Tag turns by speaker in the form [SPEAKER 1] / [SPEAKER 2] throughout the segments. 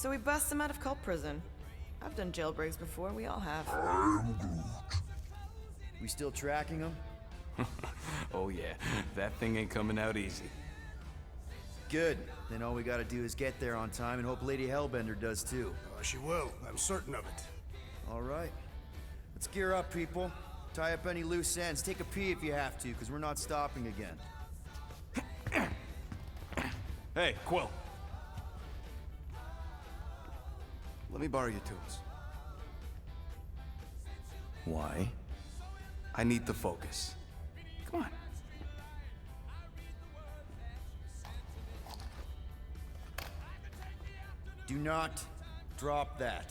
[SPEAKER 1] So we bust him out of cult prison. I've done jailbreaks before, we all have.
[SPEAKER 2] We still tracking him?
[SPEAKER 3] Oh yeah, that thing ain't coming out easy.
[SPEAKER 2] Good. Then all we gotta do is get there on time and hope Lady Hellbender does too.
[SPEAKER 4] She will. I'm certain of it.
[SPEAKER 2] All right. Let's gear up, people. Tie up any loose ends. Take a pee if you have to, because we're not stopping again.
[SPEAKER 3] Hey, Quill.
[SPEAKER 4] Let me borrow your tools.
[SPEAKER 3] Why? I need to focus. Come on.
[SPEAKER 2] Do not drop that.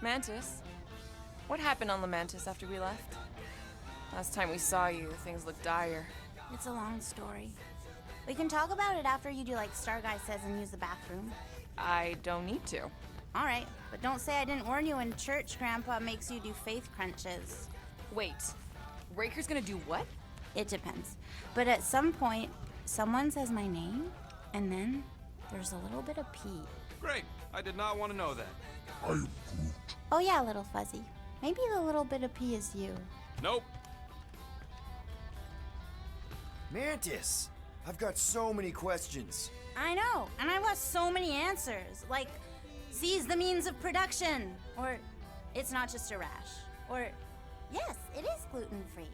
[SPEAKER 1] Mantis? What happened on Lamentis after we left? Last time we saw you, things looked dire.
[SPEAKER 5] It's a long story. We can talk about it after you do like Starguy says and use the bathroom.
[SPEAKER 1] I don't need to.
[SPEAKER 5] All right, but don't say I didn't warn you in church Grandpa makes you do faith crunches.
[SPEAKER 1] Wait, Raker's gonna do what?
[SPEAKER 5] It depends. But at some point, someone says my name, and then there's a little bit of pee.
[SPEAKER 3] Great. I did not want to know that.
[SPEAKER 5] Oh yeah, little fuzzy. Maybe the little bit of pee is you.
[SPEAKER 3] Nope.
[SPEAKER 2] Mantis! I've got so many questions.
[SPEAKER 5] I know, and I want so many answers. Like, seize the means of production. Or, it's not just a rash. Or, yes, it is gluten-free.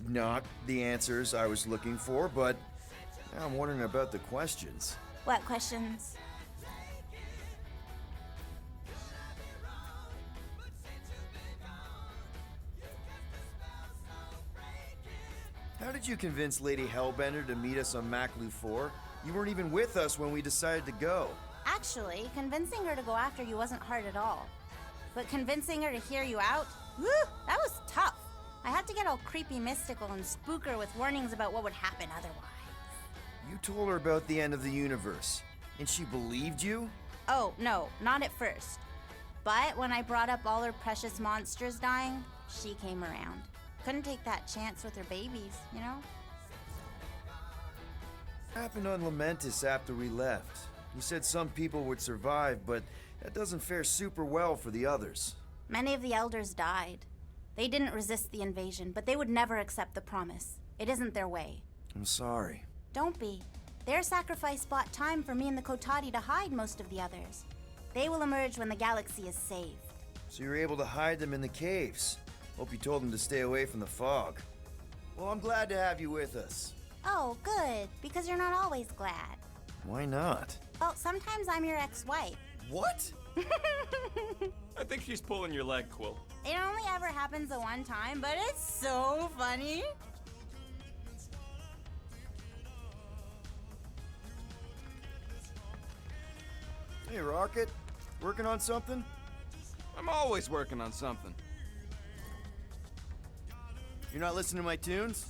[SPEAKER 2] Not the answers I was looking for, but now I'm wondering about the questions.
[SPEAKER 5] What questions?
[SPEAKER 2] How did you convince Lady Hellbender to meet us on Maklu 4? You weren't even with us when we decided to go.
[SPEAKER 5] Actually, convincing her to go after you wasn't hard at all. But convincing her to hear you out, whew, that was tough. I had to get all creepy mystical and spook her with warnings about what would happen otherwise.
[SPEAKER 2] You told her about the end of the universe, and she believed you?
[SPEAKER 5] Oh, no, not at first. But when I brought up all her precious monsters dying, she came around. Couldn't take that chance with her babies, you know?
[SPEAKER 2] What happened on Lamentis after we left? You said some people would survive, but that doesn't fare super well for the others.
[SPEAKER 5] Many of the elders died. They didn't resist the invasion, but they would never accept the promise. It isn't their way.
[SPEAKER 2] I'm sorry.
[SPEAKER 5] Don't be. Their sacrifice bought time for me and the Kotati to hide most of the others. They will emerge when the galaxy is saved.
[SPEAKER 2] So you're able to hide them in the caves. Hope you told them to stay away from the fog. Well, I'm glad to have you with us.
[SPEAKER 5] Oh, good, because you're not always glad.
[SPEAKER 2] Why not?
[SPEAKER 5] Well, sometimes I'm your ex-wife.
[SPEAKER 2] What?
[SPEAKER 3] I think she's pulling your leg, Quill.
[SPEAKER 5] It only ever happens the one time, but it's so funny.
[SPEAKER 2] Hey, Rocket. Working on something?
[SPEAKER 3] I'm always working on something.
[SPEAKER 2] You're not listening to my tunes?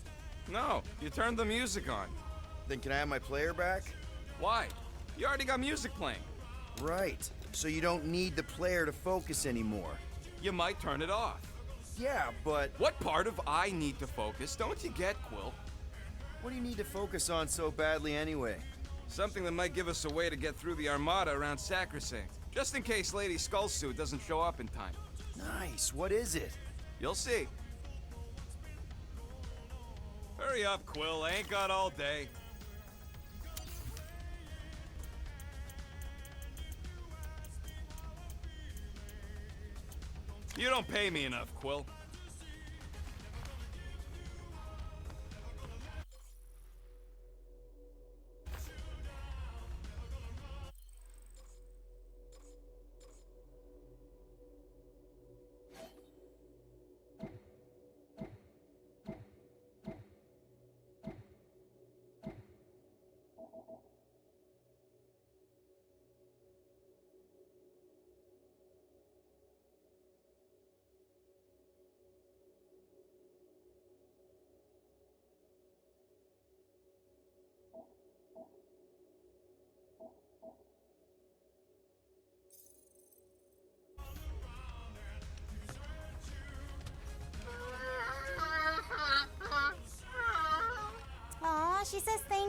[SPEAKER 3] No, you turned the music on.
[SPEAKER 2] Then can I have my player back?
[SPEAKER 3] Why? You already got music playing.
[SPEAKER 2] Right. So you don't need the player to focus anymore.
[SPEAKER 3] You might turn it off.
[SPEAKER 2] Yeah, but
[SPEAKER 3] What part of I need to focus don't you get, Quill?
[SPEAKER 2] what do you need to focus on so badly anyway?
[SPEAKER 3] Something that might give us a way to get through the Armada around Sacrosanct. Just in case Lady Skullsuit doesn't show up in time.
[SPEAKER 2] Nice. What is it?
[SPEAKER 3] You'll see. Hurry up, Quill. I ain't got all day. You don't pay me enough, Quill.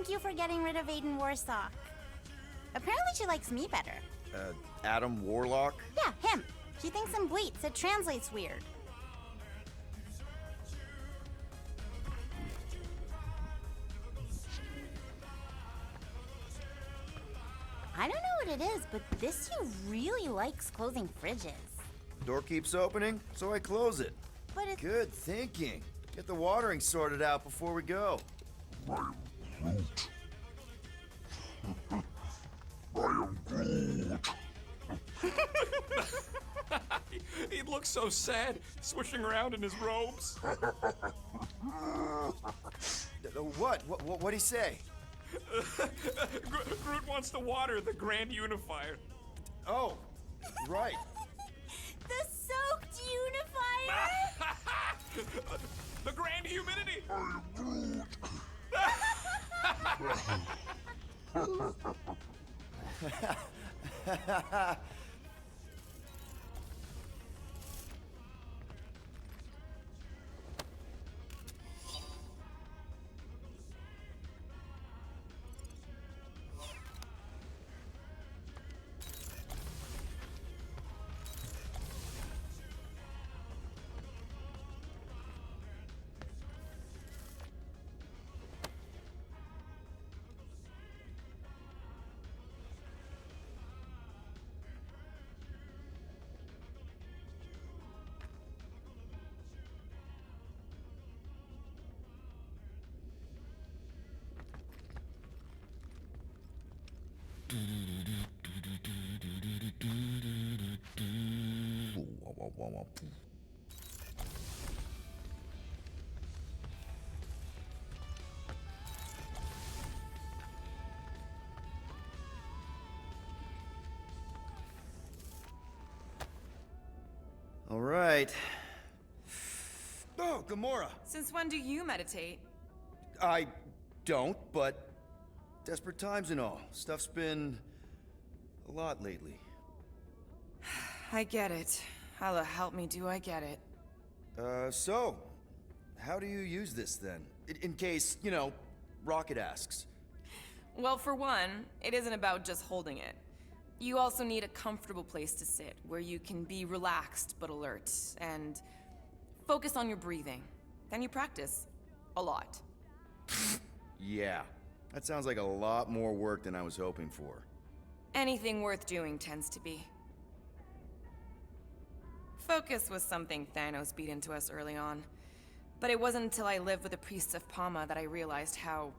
[SPEAKER 5] thank you for getting rid of Aiden Warsock. Apparently she likes me better.
[SPEAKER 2] Adam Warlock?
[SPEAKER 5] Yeah, him. She thinks I'm bleats. It translates weird. I don't know what it is, but this you really likes closing fridges.
[SPEAKER 2] Door keeps opening, so I close it.
[SPEAKER 5] But it's...
[SPEAKER 2] Good thinking. Get the watering sorted out before we go.
[SPEAKER 6] I am Groot.
[SPEAKER 3] He looks so sad, swishing around in his robes.
[SPEAKER 2] What'd he say?
[SPEAKER 3] Groot wants to water the Grand Unifier.
[SPEAKER 2] Oh, right.
[SPEAKER 5] The soaked unifier!
[SPEAKER 3] The Grand Humidity!
[SPEAKER 2] All right. Oh, Gamora.
[SPEAKER 1] Since when do you meditate?
[SPEAKER 2] I don't, but desperate times and all. Stuff's been a lot lately.
[SPEAKER 1] I get it. Allah help me, do I get it?
[SPEAKER 2] So, how do you use this then? In case, you know, Rocket asks.
[SPEAKER 1] Well, for one, it isn't about just holding it. You also need a comfortable place to sit, where you can be relaxed but alert, and focus on your breathing. Then you practice. A lot.
[SPEAKER 2] Yeah, that sounds like a lot more work than I was hoping for.
[SPEAKER 1] Anything worth doing tends to be. Focus was something Thanos beat into us early on. But it wasn't until I lived with the priests of Pama that I realized how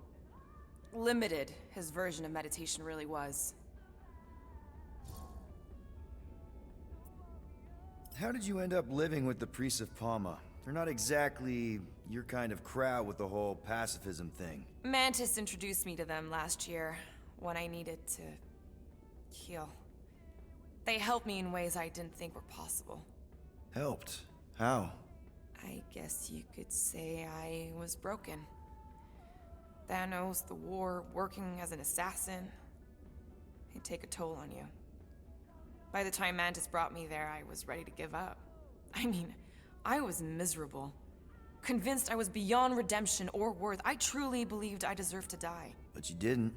[SPEAKER 1] limited his version of meditation really was.
[SPEAKER 2] How did you end up living with the priests of Palma? They're not exactly your kind of crowd with the whole pacifism thing.
[SPEAKER 1] Mantis introduced me to them last year when I needed to heal. They helped me in ways I didn't think were possible.
[SPEAKER 2] Helped? How?
[SPEAKER 1] I guess you could say I was broken. Thanos, the war, working as an assassin, it'd take a toll on you. By the time Mantis brought me there, I was ready to give up. I mean, I was miserable. Convinced I was beyond redemption or worth. I truly believed I deserved to die.
[SPEAKER 2] But you didn't.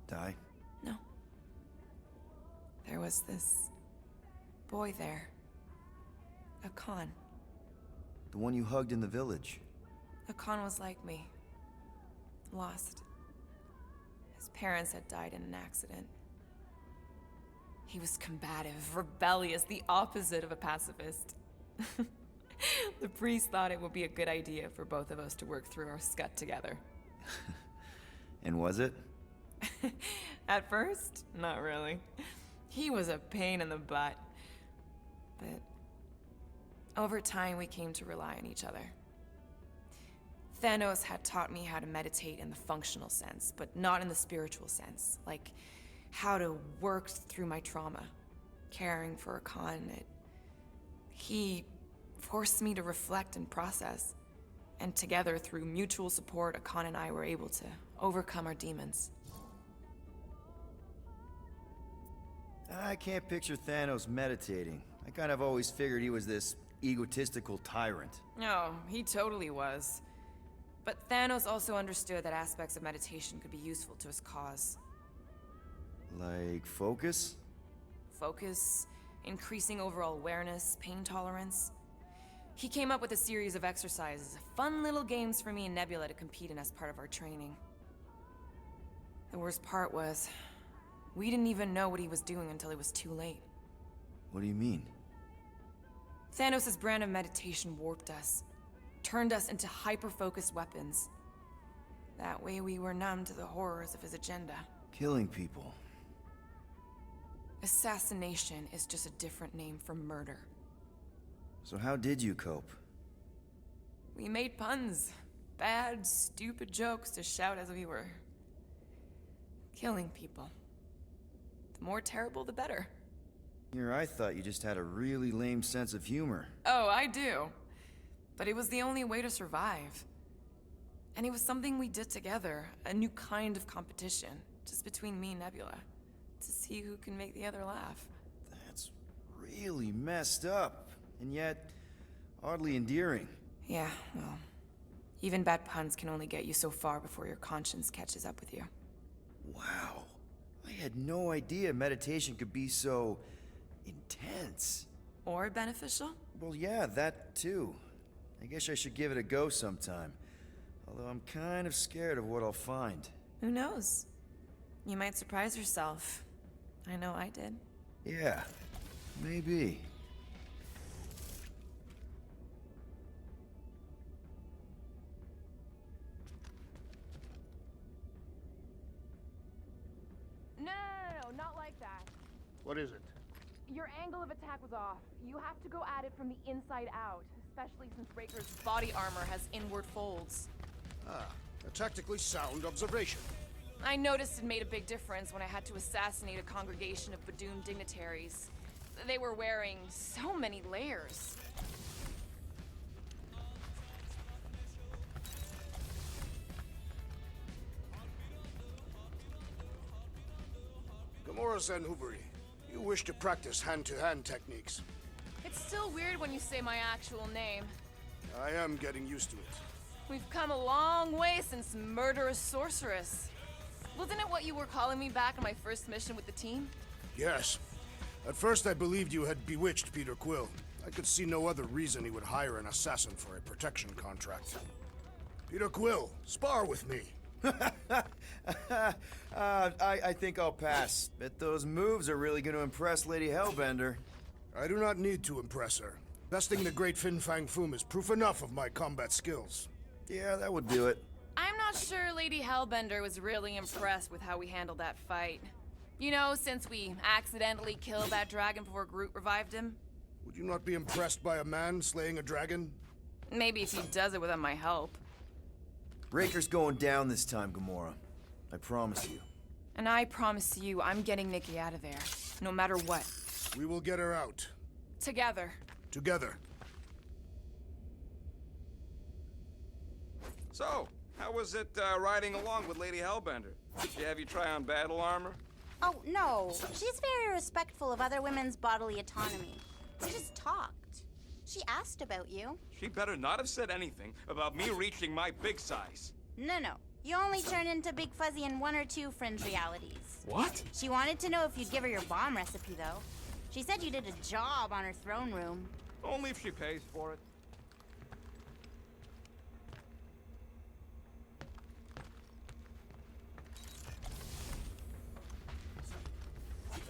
[SPEAKER 2] Die?
[SPEAKER 1] No. There was this boy there. Akan.
[SPEAKER 2] The one you hugged in the village.
[SPEAKER 1] Akan was like me. Lost. His parents had died in an accident. He was combative, rebellious, the opposite of a pacifist. The priest thought it would be a good idea for both of us to work through our scut together.
[SPEAKER 2] And was it?
[SPEAKER 1] At first, not really. He was a pain in the butt. But over time, we came to rely on each other. Thanos had taught me how to meditate in the functional sense, but not in the spiritual sense. Like how to work through my trauma, caring for Akan. He forced me to reflect and process. And together, through mutual support, Akan and I were able to overcome our demons.
[SPEAKER 2] I can't picture Thanos meditating. I kind of always figured he was this egotistical tyrant.
[SPEAKER 1] Oh, he totally was. But Thanos also understood that aspects of meditation could be useful to his cause.
[SPEAKER 2] Like focus?
[SPEAKER 1] Focus, increasing overall awareness, pain tolerance. He came up with a series of exercises, fun little games for me and Nebula to compete in as part of our training. The worst part was, we didn't even know what he was doing until it was too late.
[SPEAKER 2] What do you mean?
[SPEAKER 1] Thanos' brand of meditation warped us, turned us into hyper-focused weapons. That way we were numb to the horrors of his agenda.
[SPEAKER 2] Killing people.
[SPEAKER 1] Assassination is just a different name for murder.
[SPEAKER 2] So how did you cope?
[SPEAKER 1] We made puns. Bad, stupid jokes to shout as we were killing people. The more terrible, the better.
[SPEAKER 2] Here, I thought you just had a really lame sense of humor.
[SPEAKER 1] Oh, I do. But it was the only way to survive. And it was something we did together, a new kind of competition, just between me and Nebula, to see who can make the other laugh.
[SPEAKER 2] That's really messed up, and yet oddly endearing.
[SPEAKER 1] Yeah, well, even bad puns can only get you so far before your conscience catches up with you.
[SPEAKER 2] Wow. I had no idea meditation could be so intense.
[SPEAKER 1] Or beneficial?
[SPEAKER 2] Well, yeah, that too. I guess I should give it a go sometime. Although I'm kind of scared of what I'll find.
[SPEAKER 1] Who knows? You might surprise yourself. I know I did.
[SPEAKER 2] Yeah, maybe.
[SPEAKER 7] No, not like that.
[SPEAKER 4] What is it?
[SPEAKER 7] Your angle of attack was off. You have to go at it from the inside out, especially since Raker's body armor has inward folds.
[SPEAKER 4] Ah, a tactically sound observation.
[SPEAKER 1] I noticed it made a big difference when I had to assassinate a congregation of Badoom dignitaries. They were wearing so many layers.
[SPEAKER 4] Gamora Zenhuveri, you wish to practice hand-to-hand techniques.
[SPEAKER 7] It's still weird when you say my actual name.
[SPEAKER 4] I am getting used to it.
[SPEAKER 1] We've come a long way since Murderous Sorceress. Wasn't it what you were calling me back on my first mission with the team?
[SPEAKER 4] Yes. At first I believed you had bewitched Peter Quill. I could see no other reason he would hire an assassin for a protection contract. Peter Quill, spar with me.
[SPEAKER 2] I think I'll pass. Bet those moves are really going to impress Lady Hellbender.
[SPEAKER 4] I do not need to impress her. Besting the great Fin Fang Foom is proof enough of my combat skills.
[SPEAKER 2] Yeah, that would do it.
[SPEAKER 1] I'm not sure Lady Hellbender was really impressed with how we handled that fight. You know, since we accidentally killed that dragon before Groot revived him.
[SPEAKER 4] Would you not be impressed by a man slaying a dragon?
[SPEAKER 1] Maybe if he does it without my help.
[SPEAKER 2] Raker's going down this time, Gamora. I promise you.
[SPEAKER 1] And I promise you, I'm getting Nikki out of there, no matter what.
[SPEAKER 4] We will get her out.
[SPEAKER 1] Together.
[SPEAKER 4] Together.
[SPEAKER 3] So, how was it riding along with Lady Hellbender? Did she have you try on battle armor?
[SPEAKER 5] Oh, no. She's very respectful of other women's bodily autonomy. We just talked. She asked about you.
[SPEAKER 3] She better not have said anything about me reaching my big size.
[SPEAKER 5] No. You only turn into Big Fuzzy in one or two fringe realities.
[SPEAKER 3] What?
[SPEAKER 5] She wanted to know if you'd give her your bomb recipe, though. She said you did a job on her throne room.
[SPEAKER 3] Only if she pays for it.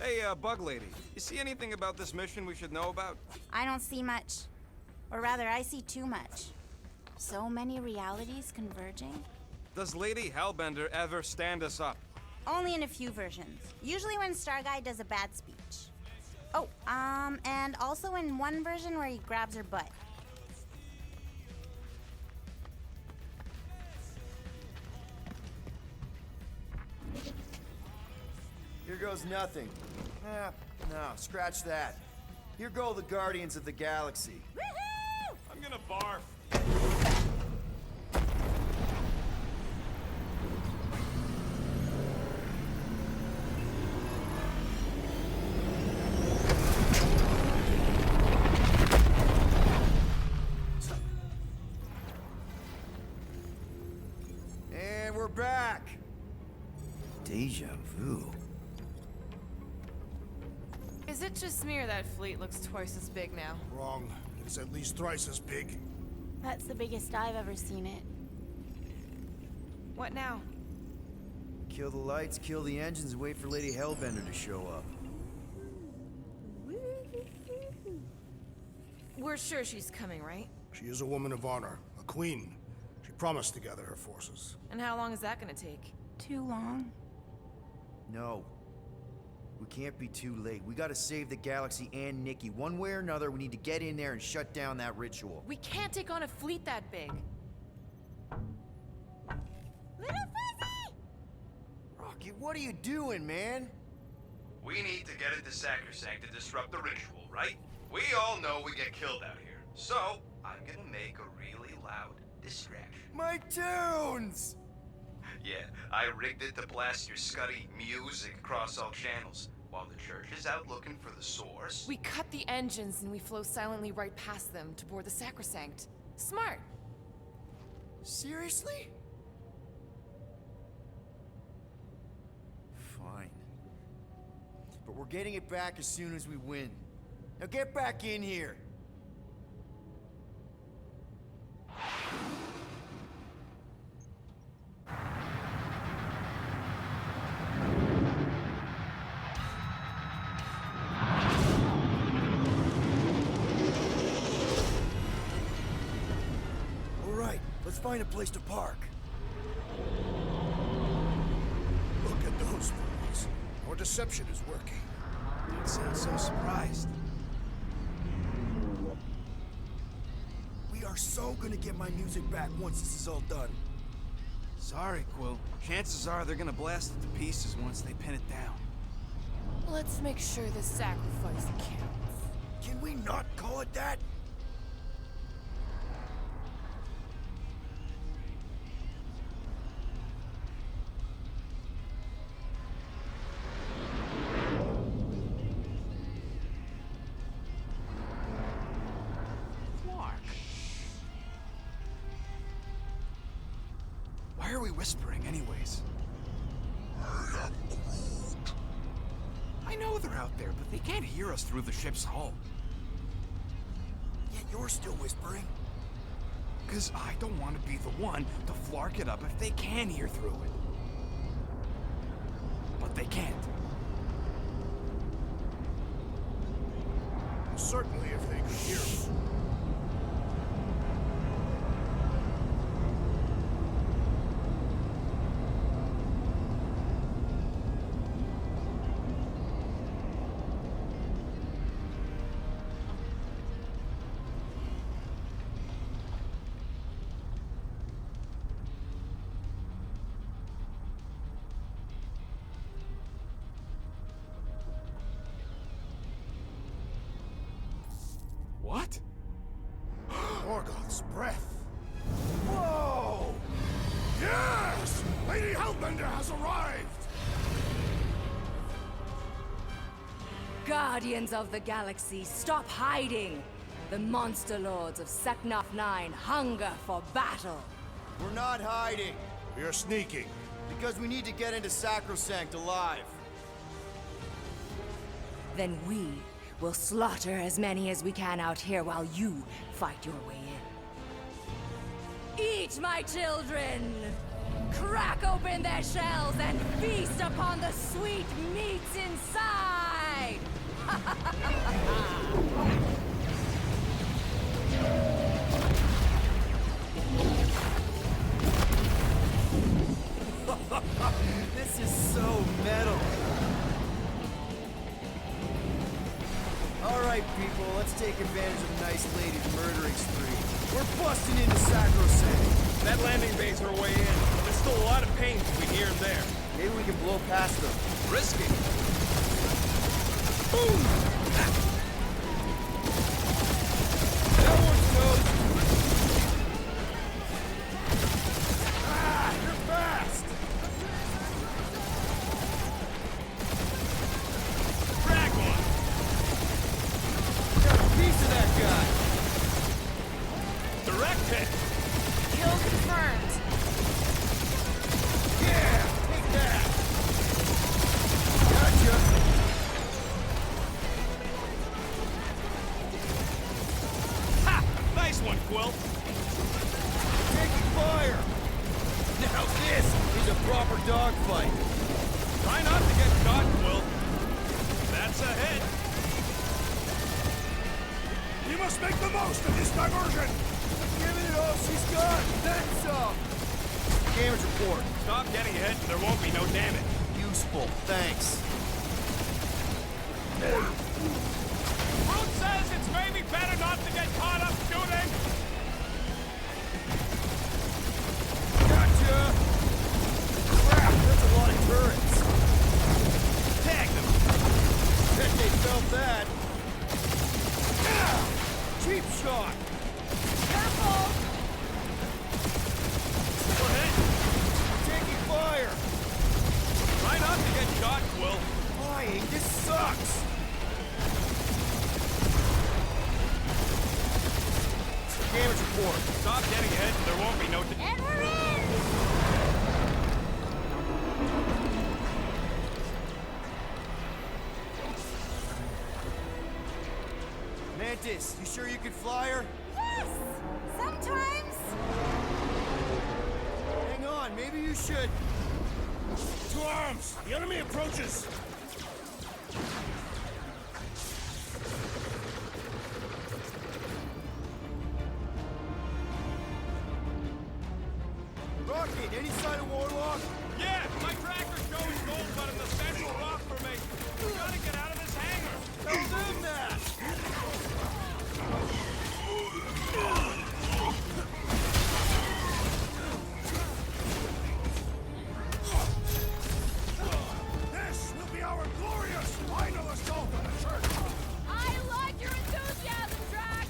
[SPEAKER 3] Hey, Bug Lady, you see anything about this mission we should know about?
[SPEAKER 5] I don't see much. Or rather, I see too much. So many realities converging.
[SPEAKER 3] Does Lady Hellbender ever stand us up?
[SPEAKER 5] Only in a few versions. Usually when Star Guy does a bad speech. Oh, and also in one version where he grabs her butt.
[SPEAKER 2] Here goes nothing. No, scratch that. Here go the Guardians of the Galaxy.
[SPEAKER 5] Woohoo!
[SPEAKER 3] I'm gonna barf.
[SPEAKER 1] it just me or that fleet looks twice as big now?
[SPEAKER 4] Wrong. It is at least thrice as big.
[SPEAKER 5] That's the biggest I've ever seen it.
[SPEAKER 1] What now?
[SPEAKER 2] Kill the lights, kill the engines, and wait for Lady Hellbender to show up.
[SPEAKER 1] We're sure she's coming, right?
[SPEAKER 4] She is a woman of honor, a queen. She promised to gather her forces.
[SPEAKER 1] And how long is that gonna take?
[SPEAKER 5] Too long.
[SPEAKER 2] No. We can't be too late. We gotta save the galaxy and Nikki. One way or another, we need to get in there and shut down that ritual.
[SPEAKER 1] We can't take on a fleet that big.
[SPEAKER 5] Little Fuzzy!
[SPEAKER 2] Rocky, what are you doing, man?
[SPEAKER 8] We need to get into Sacrosanct to disrupt the ritual, right? We all know we get killed out here. So, I'm gonna make a really loud distraction.
[SPEAKER 2] My tunes!
[SPEAKER 8] Yeah, I rigged it to blast your scuddy music across all channels, while the church is out looking for the source.
[SPEAKER 1] We cut the engines and we flow silently right past them to board the Sacrosanct. Smart.
[SPEAKER 2] Seriously? Fine. But we're getting it back as soon as we win. Now get back in here! Alright, let's find a place to park.
[SPEAKER 4] Look at those boys. Our deception is working.
[SPEAKER 3] Don't sound so surprised.
[SPEAKER 2] We are so gonna get my music back once this is all done.
[SPEAKER 3] Sorry, Quill. Chances are they're gonna blast it to pieces once they pin it down.
[SPEAKER 1] Let's make sure this sacrifice counts.
[SPEAKER 2] Can we not call it that?
[SPEAKER 3] Why are we whispering anyways? I know they're out there, but they can't hear us through the ship's hull.
[SPEAKER 2] Yet you're still whispering.
[SPEAKER 3] Because I don't want to be the one to flark it up if they can hear through it. But they can't.
[SPEAKER 4] Certainly if they could hear us.
[SPEAKER 3] What?
[SPEAKER 4] Morgoth's breath.
[SPEAKER 2] Whoa!
[SPEAKER 4] Yes! Lady Hellbender has arrived!
[SPEAKER 9] Guardians of the Galaxy, stop hiding! The monster lords of Seknarf 9 hunger for battle!
[SPEAKER 2] We're not hiding,
[SPEAKER 4] We are sneaking.
[SPEAKER 2] because we need to get into Sacrosanct alive.
[SPEAKER 9] Then we will slaughter as many as we can out here while you fight your way in. Eat, my children! Crack open their shells and feast upon the sweet meats inside!
[SPEAKER 2] This is so metal. All right, people, let's take advantage of the nice lady's murdering spree. We're busting into Sacrosanct.
[SPEAKER 10] That landing bay's our way in. There's still a lot of pain between here and there.
[SPEAKER 2] Maybe we can blow past them.
[SPEAKER 3] Risky.
[SPEAKER 10] That one's toast.
[SPEAKER 2] Ah, you're fast.
[SPEAKER 10] Frag one.
[SPEAKER 2] Got a piece of that guy.
[SPEAKER 10] Direct hit.
[SPEAKER 1] Kill confirmed.
[SPEAKER 2] Yeah, take that. Gotcha.
[SPEAKER 10] one, Quill.
[SPEAKER 2] Taking fire! Now this is a proper dogfight.
[SPEAKER 10] Try not to get caught, Quill. That's a hit.
[SPEAKER 4] You must make the most of this diversion!
[SPEAKER 2] Giving it all she's got, then some! Damage report.
[SPEAKER 10] Stop getting hit and there won't be no damage.
[SPEAKER 2] Useful, thanks.
[SPEAKER 10] Brute says it's maybe better not to get caught up shooting.
[SPEAKER 2] Gotcha! Crap, that's a lot of turrets.
[SPEAKER 10] Tag them.
[SPEAKER 2] Bet they felt that. Ah! Cheap shot!
[SPEAKER 9] Careful!
[SPEAKER 10] We're hit.
[SPEAKER 2] Taking fire!
[SPEAKER 10] Try not to get shot, Quill.
[SPEAKER 2] Flying, this sucks! Damage report.
[SPEAKER 10] Stop getting hit and there won't be no...
[SPEAKER 5] And we're in!
[SPEAKER 2] Mantis, you sure you can fly her?
[SPEAKER 5] Yes! Sometimes!
[SPEAKER 2] Hang on, maybe you should...
[SPEAKER 4] To arms! The enemy approaches!
[SPEAKER 2] Rocket, any sign of Warlock?
[SPEAKER 10] Yeah, my tracker shows gold, but in the central rock formation. We gotta get out of this hangar.
[SPEAKER 2] Tell them that!
[SPEAKER 4] This will be our glorious final assault on the church!
[SPEAKER 9] I like your enthusiasm, Drax!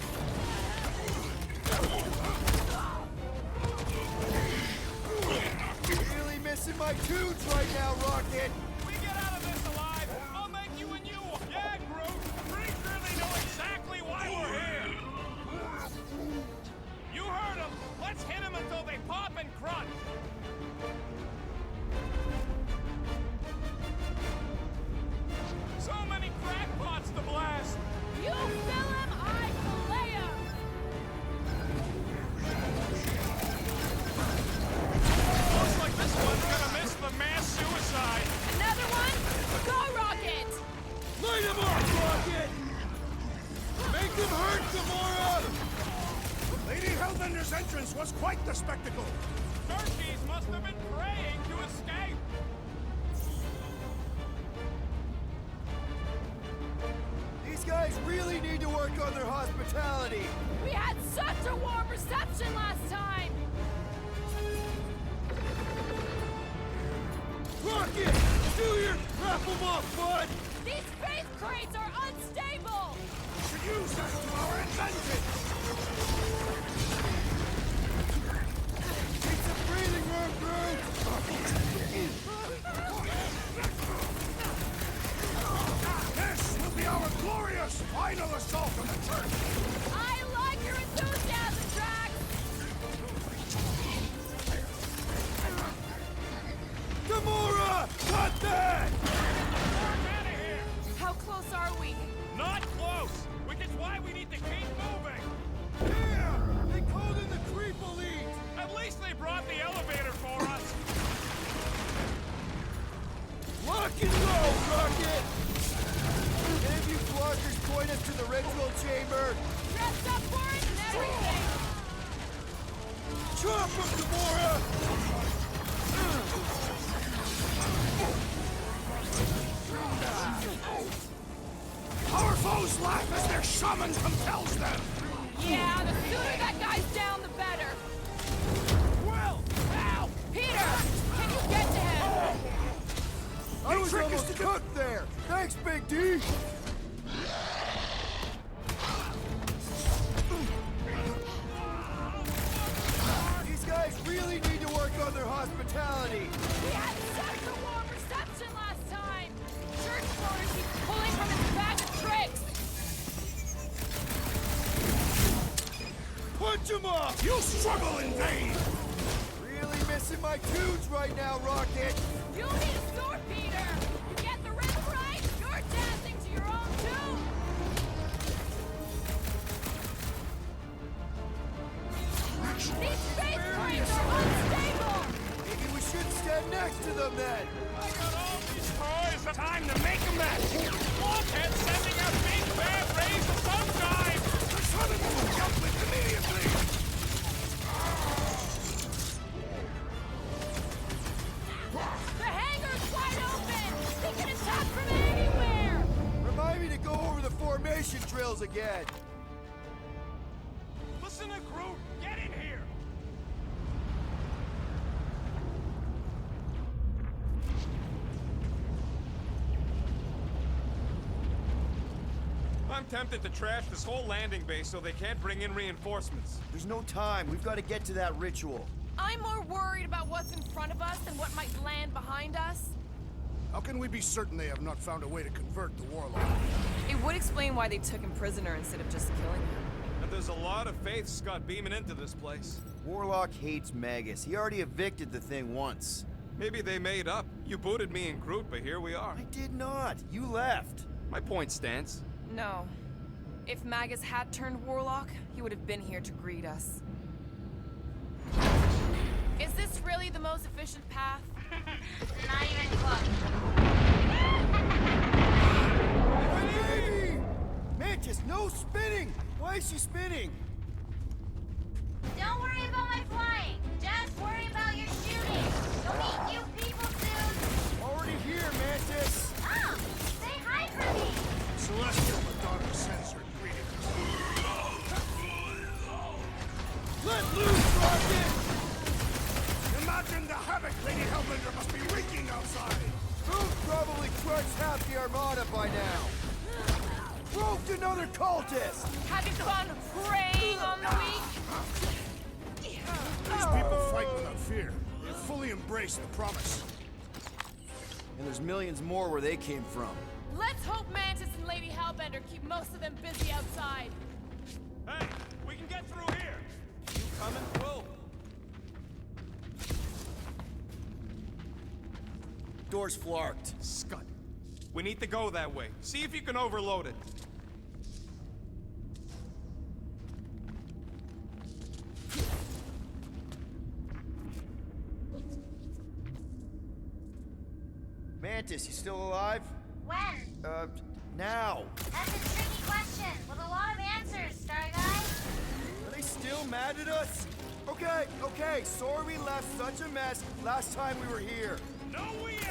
[SPEAKER 2] Really missing my tunes right now, Rocket!
[SPEAKER 10] We get out of this alive, I'll make you and you. Yeah, Groot. Pretty sure they know exactly why we're here. You heard them. Let's hit them until they pop and crunch. So many crackpots to blast.
[SPEAKER 9] You fill him, I fillet him!
[SPEAKER 10] Looks like this one's gonna miss the mass suicide.
[SPEAKER 9] Another one? Go, Rocket!
[SPEAKER 2] Light him up, Rocket! Make him hurt, Gamora!
[SPEAKER 4] Lady Hellbender's entrance was quite the spectacle!
[SPEAKER 10] Turkeys must have been praying to escape.
[SPEAKER 2] These guys really need to work on their hospitality!
[SPEAKER 9] We had such a warm reception last time!
[SPEAKER 2] Rocket! Do your wrap them off, bud!
[SPEAKER 9] These space crates are unstable!
[SPEAKER 4] We should use that to our advantage!
[SPEAKER 2] Need some breathing room, Groot!
[SPEAKER 4] This will be our glorious final assault on the church!
[SPEAKER 9] I like your enthusiasm, Drax!
[SPEAKER 2] Gamora! Got that!
[SPEAKER 10] We're out of here.
[SPEAKER 7] How close are we?
[SPEAKER 10] Not close, which is why we need to keep moving.
[SPEAKER 2] Yeah! They called in the creep elite!
[SPEAKER 10] At least they brought the elevator for us.
[SPEAKER 2] Lock and load, Rocket! Any of you flockers point us to the ritual chamber?
[SPEAKER 9] Dressed up for it and everything!
[SPEAKER 2] Chop him, Gamora!
[SPEAKER 4] Our foes laugh as their shaman compels them!
[SPEAKER 9] Yeah, the sooner that guy's down, the better!
[SPEAKER 10] Well,
[SPEAKER 9] Ow! Peter! Can you get to him?
[SPEAKER 2] I was
[SPEAKER 4] trick is
[SPEAKER 2] almost
[SPEAKER 4] to do-
[SPEAKER 2] cooked there! Thanks, Big D! These guys really need to work on their hospitality!
[SPEAKER 9] We had such a warm reception last time! Church Motor keeps pulling from its bag of tricks!
[SPEAKER 2] Punch him off!
[SPEAKER 4] You struggle in vain!
[SPEAKER 2] Really missing my tunes right now, Rocket!
[SPEAKER 9] You'll need a sword, Peter! You get the rhythm right, you're dancing to your own tune!
[SPEAKER 2] them then!
[SPEAKER 10] I got all these toys. Time to make a mess. Blockhead sending out big bad rays of some kind.
[SPEAKER 4] The summon will conflict immediately!
[SPEAKER 9] The hangar's wide open! They can attack from anywhere!
[SPEAKER 2] Remind me to go over the formation drills again!
[SPEAKER 10] Listen to Groot. Get in here. I'm tempted to trash this whole landing base so they can't bring in reinforcements.
[SPEAKER 2] There's no time. We've got to get to that ritual.
[SPEAKER 7] I'm more worried about what's in front of us than what might land behind us.
[SPEAKER 4] How can we be certain they have not found a way to convert the warlock?
[SPEAKER 1] It would explain why they took him prisoner instead of just killing him.
[SPEAKER 3] And there's a lot of faith Scott beaming into this place.
[SPEAKER 2] Warlock hates Magus. He already evicted the thing once.
[SPEAKER 3] Maybe they made up. You booted me and Groot, but here we are.
[SPEAKER 2] I did not. You left.
[SPEAKER 3] My point stands.
[SPEAKER 1] No. If Magus had turned Warlock, he would have been here to greet us.
[SPEAKER 7] Is this really the most efficient path?
[SPEAKER 5] Not even close.
[SPEAKER 2] Baby! Mantis, no spinning! Why is she spinning?
[SPEAKER 5] Don't worry about my flying. Just worry about your shooting. You'll meet new people soon.
[SPEAKER 2] Already here, Mantis!
[SPEAKER 5] Oh, say hi for me.
[SPEAKER 4] Celestial Madonna sends her greetings.
[SPEAKER 2] Let loose, Rocket!
[SPEAKER 4] Imagine the havoc Lady Hellbender must be wreaking outside!
[SPEAKER 2] Groot probably crushed half the Armada by now. Broke another cultist!
[SPEAKER 7] Have you fun preying on the weak?
[SPEAKER 4] These people fight without fear. They have fully embraced the promise.
[SPEAKER 2] And there's millions more where they came from.
[SPEAKER 7] Let's hope Mantis and Lady Hellbender keep most of them busy outside.
[SPEAKER 10] Hey, we can get through here.
[SPEAKER 3] You coming, Quill?
[SPEAKER 2] Door's flarked.
[SPEAKER 3] Scott. We need to go that way. See if you can overload it.
[SPEAKER 2] Mantis, you still alive?
[SPEAKER 5] When?
[SPEAKER 2] Now.
[SPEAKER 5] That's a tricky question with a lot of answers, Star Guy.
[SPEAKER 2] Are they still mad at us? Okay, sorry we left such a mess last time we were here.
[SPEAKER 10] No, we ain't.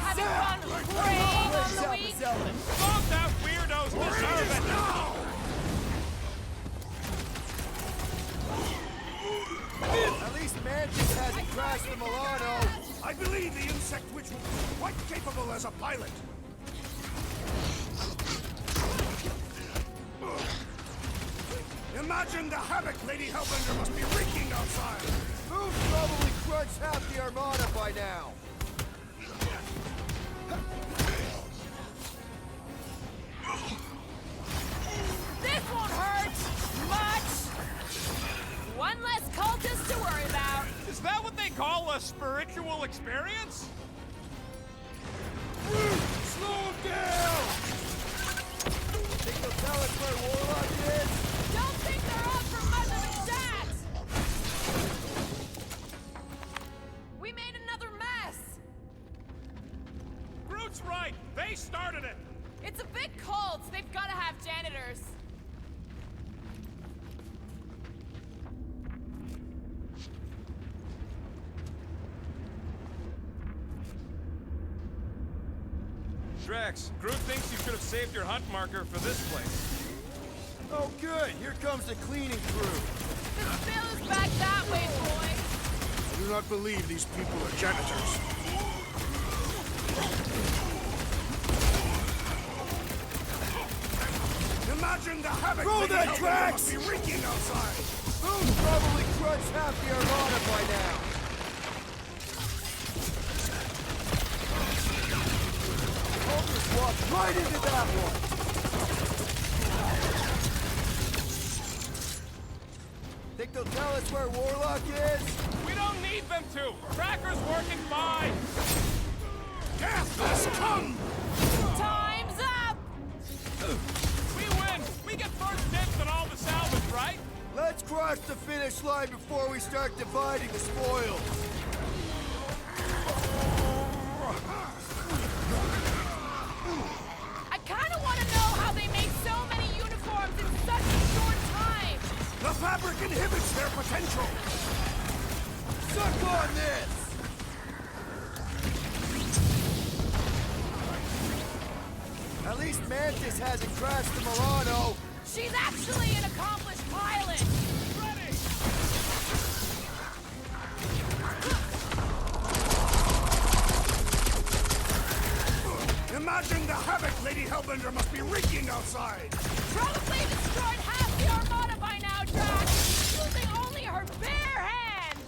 [SPEAKER 7] Have you fun preying on the weak?
[SPEAKER 10] Both out weirdos deserve it.
[SPEAKER 2] At least Mantis hasn't crashed the Milano.
[SPEAKER 4] I believe the insect witch will be quite capable as a pilot. Imagine the havoc Lady Hellbender must be wreaking outside!
[SPEAKER 2] Who's probably crushed half the Armada by now?
[SPEAKER 7] This won't hurt much. One less cultist to worry about.
[SPEAKER 10] Is that what they call a spiritual experience?
[SPEAKER 2] Slow him down! Think they'll tell us where Warlock is?
[SPEAKER 7] Don't think they're up for much of a chat. We made another mess.
[SPEAKER 10] Groot's right. They started it.
[SPEAKER 7] It's a big cult. They've got to have janitors.
[SPEAKER 3] Drax, Groot thinks you should have saved your hunt marker for this place.
[SPEAKER 2] Oh good, here comes the cleaning crew.
[SPEAKER 7] The spill is back that way, boys.
[SPEAKER 4] I do not believe these people are janitors. Imagine the havoc
[SPEAKER 2] Throw
[SPEAKER 4] Lady
[SPEAKER 2] that,
[SPEAKER 4] Hellbender
[SPEAKER 2] Drax!
[SPEAKER 4] must be wreaking outside!
[SPEAKER 2] Who's probably crushed half the Armada by now? Cultists walked right into that one! Think they'll tell us where Warlock is?
[SPEAKER 10] We don't need them to. Tracker's working fine.
[SPEAKER 4] Death has come!
[SPEAKER 7] Time's up.
[SPEAKER 10] We win. We get first dibs on all the salvage, right?
[SPEAKER 2] Let's cry Cross the finish line before we start dividing the spoils.
[SPEAKER 7] I kind of want to know how they make so many uniforms in such a short time.
[SPEAKER 4] The fabric inhibits their potential.
[SPEAKER 2] Suck on this! At least Mantis hasn't crashed the Milano.
[SPEAKER 7] She's actually an accomplished pilot.
[SPEAKER 10] Ready!
[SPEAKER 4] Imagine the havoc Lady Hellbender must be wreaking outside.
[SPEAKER 7] Probably destroyed half the Armada by now, Jack. Using only her bare hand.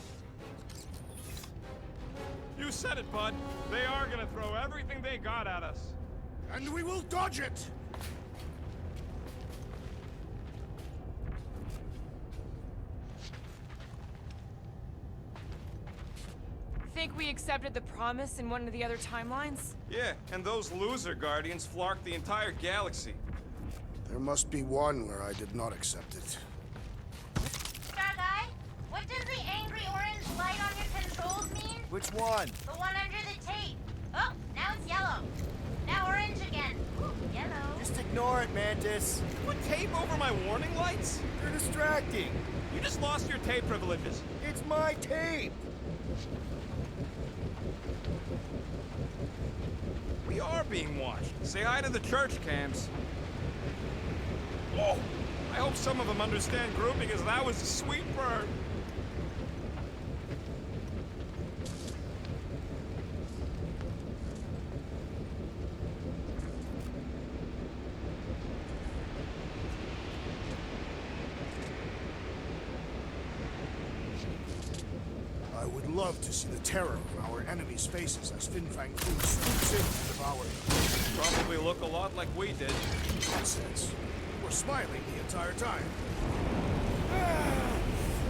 [SPEAKER 10] You said it, bud. They are gonna throw everything they got at us.
[SPEAKER 4] And we will dodge it.
[SPEAKER 7] Think we accepted the promise in one of the other timelines?
[SPEAKER 3] Yeah, and those loser Guardians flarked the entire galaxy.
[SPEAKER 4] There must be one where I did not accept it.
[SPEAKER 5] Star Guy, what does the angry orange light on your controls mean?
[SPEAKER 2] Which one?
[SPEAKER 5] The one under the tape. Oh, now it's yellow. Now orange again. Ooh, yellow.
[SPEAKER 2] Just ignore it, Mantis.
[SPEAKER 3] Put tape over my warning lights?
[SPEAKER 2] You're distracting.
[SPEAKER 3] You just lost your tape privileges.
[SPEAKER 2] It's my tape.
[SPEAKER 3] We are being watched. Say hi to the church cams. Oh, I hope some of them understand grouping, because that was a sweet burn.
[SPEAKER 4] I would love to see the terror on our enemies' faces as Fin Fang Foom swoops in to devour them.
[SPEAKER 3] Probably look a lot like we did.
[SPEAKER 4] Nonsense. We were smiling the entire time.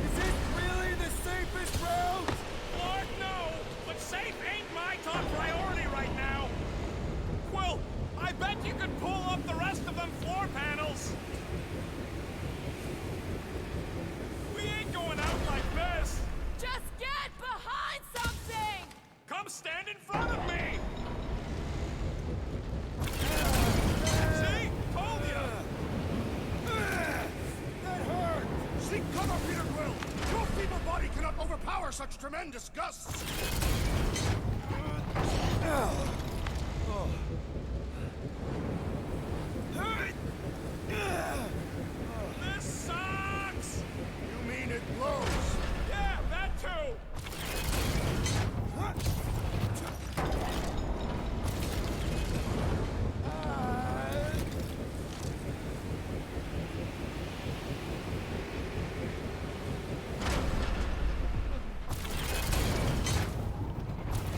[SPEAKER 2] Is it really the safest route?
[SPEAKER 10] Lord, no! But safe ain't my top priority right now. Quill, I bet you could pull up the rest of them floor panels. We ain't going out like this.
[SPEAKER 7] Just get behind something!
[SPEAKER 10] Come stand in front of me! See? Told ya!
[SPEAKER 4] That hurt! Seek cover, Peter Quill! Your feeble body cannot overpower such tremendous gusts!
[SPEAKER 10] This sucks!
[SPEAKER 4] You mean it blows?
[SPEAKER 10] Yeah, that too!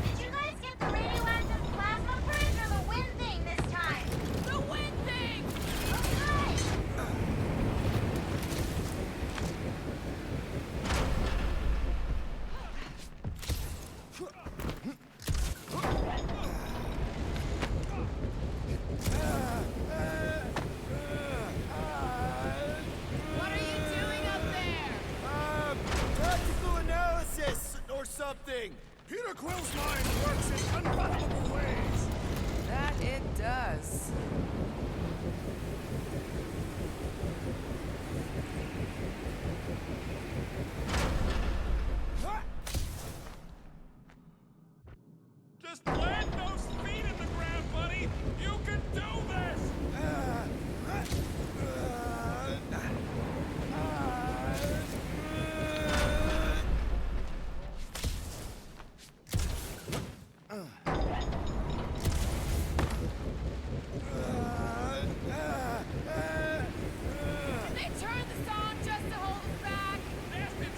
[SPEAKER 5] Did you guys get the radioactive plasma bridge or the wind thing this time?
[SPEAKER 7] The wind thing!
[SPEAKER 5] Okay.
[SPEAKER 7] What are you doing up there?
[SPEAKER 2] Tactical analysis or something.
[SPEAKER 4] Peter Quill's mind works in unfathomable ways!
[SPEAKER 1] That it does.
[SPEAKER 10] Just plant those feet in the ground, buddy! You can do this!
[SPEAKER 7] Did they turn this on just to hold us back?
[SPEAKER 10] Nested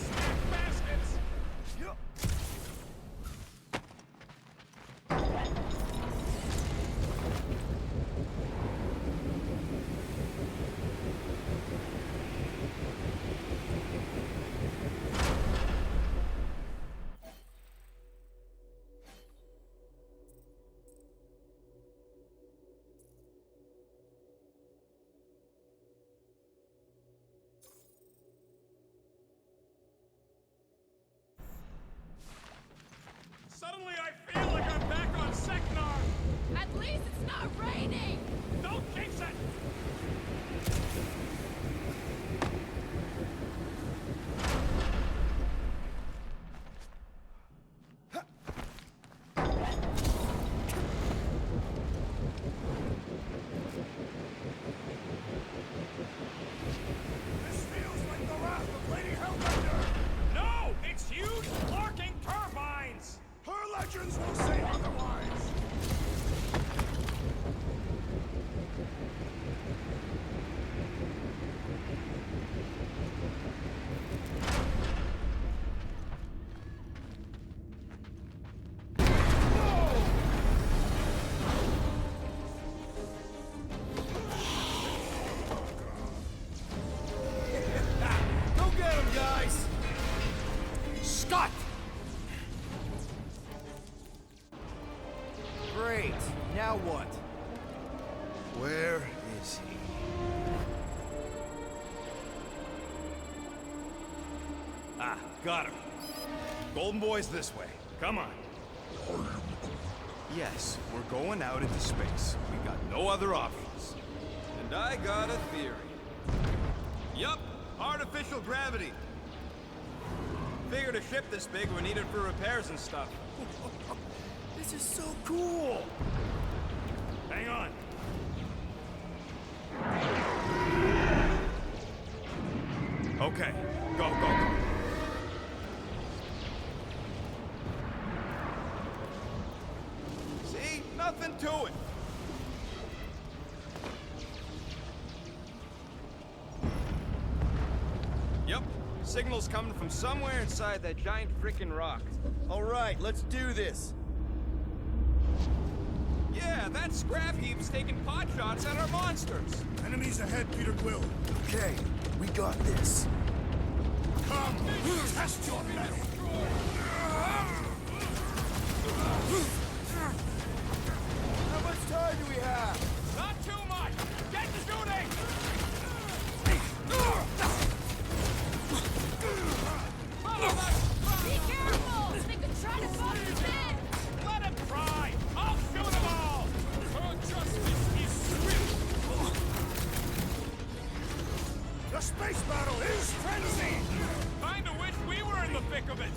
[SPEAKER 9] not raining!
[SPEAKER 10] Don't jinx it!
[SPEAKER 4] This feels like the wrath of Lady Hellbender!
[SPEAKER 10] No! It's huge, larking turbines!
[SPEAKER 4] Her legends will say otherwise!
[SPEAKER 2] Go get him, guys!
[SPEAKER 10] Scott!
[SPEAKER 2] Great. Now what?
[SPEAKER 3] Where is he?
[SPEAKER 10] Ah, got him. Golden Boy's this way. Come on.
[SPEAKER 3] Yes, we're going out into space. We got no other options. And I got a theory. Yup, artificial gravity. Figured a ship this big would need it for repairs and stuff.
[SPEAKER 2] This is so cool!
[SPEAKER 10] Hang on.
[SPEAKER 3] Okay, go, go, go. See? Nothing to it. Yep, signal's coming from somewhere inside that giant frickin' rock.
[SPEAKER 2] All right, let's do this.
[SPEAKER 3] Yeah, that scrap heap's taking pot shots at our monsters.
[SPEAKER 4] Enemies ahead, Peter Quill.
[SPEAKER 2] Okay, we got this.
[SPEAKER 4] Come, test your metal.
[SPEAKER 2] How much time do we have?
[SPEAKER 10] Not too much! Get shooting!
[SPEAKER 9] Be careful! They could try to bust us in!
[SPEAKER 10] Let him try! I'll shoot them all! Her justice is swift!
[SPEAKER 4] The space battle is frenzied!
[SPEAKER 10] Kinda wish we were in the thick of it!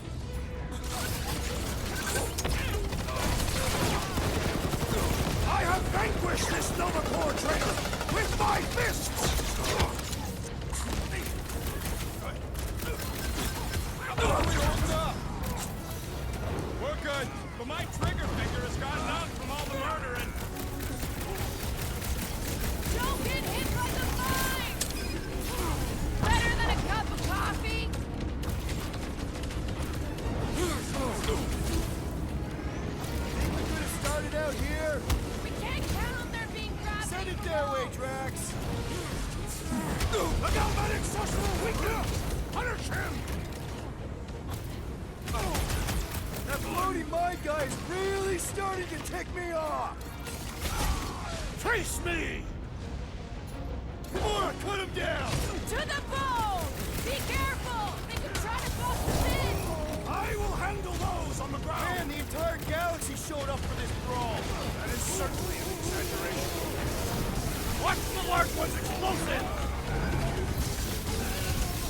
[SPEAKER 4] I have vanquished this Nova Corps traitor with my fists!
[SPEAKER 10] We're good, but my trigger finger has gotten numb from all the murdering.
[SPEAKER 9] Don't get hit by the mine! Better than a cup of coffee?
[SPEAKER 2] Think we could have started out here?
[SPEAKER 9] We can't count on there being gravity.
[SPEAKER 2] Send it their way, Drax.
[SPEAKER 4] The galvanic sorcerer weakness! Punish him!
[SPEAKER 2] That floaty mine guy is really starting to tick me off.
[SPEAKER 4] Face me!
[SPEAKER 2] Gamora, cut him down!
[SPEAKER 9] To the bone! Be careful! They could try to bust us in!
[SPEAKER 4] I will handle those on the ground!
[SPEAKER 2] Man, the entire galaxy showed up for this brawl.
[SPEAKER 4] That is certainly an exaggeration.
[SPEAKER 10] Watch the large one's explosive!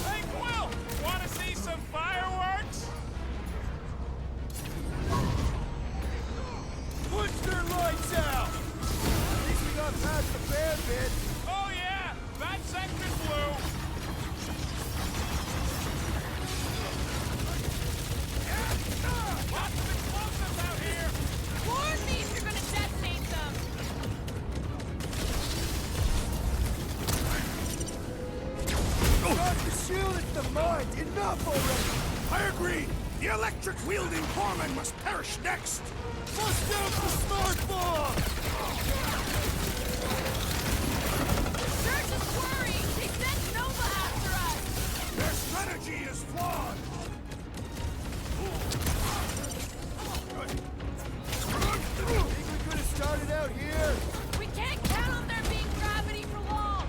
[SPEAKER 10] Hey, Quill! Wanna see some fireworks?
[SPEAKER 2] Push their lights out! At least we got past the bad bit.
[SPEAKER 10] Oh yeah! That sector's blue! Lots of explosives out here!
[SPEAKER 9] Warn me if you're gonna detonate them!
[SPEAKER 2] Got the shield at the mine. Enough already!
[SPEAKER 4] I agree! The electric-wielding Corpsman must perish next!
[SPEAKER 2] Bust out the smart bomb!
[SPEAKER 9] Church is worried! They sent Nova after us!
[SPEAKER 4] Their strategy is flawed!
[SPEAKER 2] Think we could have started out here?
[SPEAKER 9] We can't count on there being gravity for long!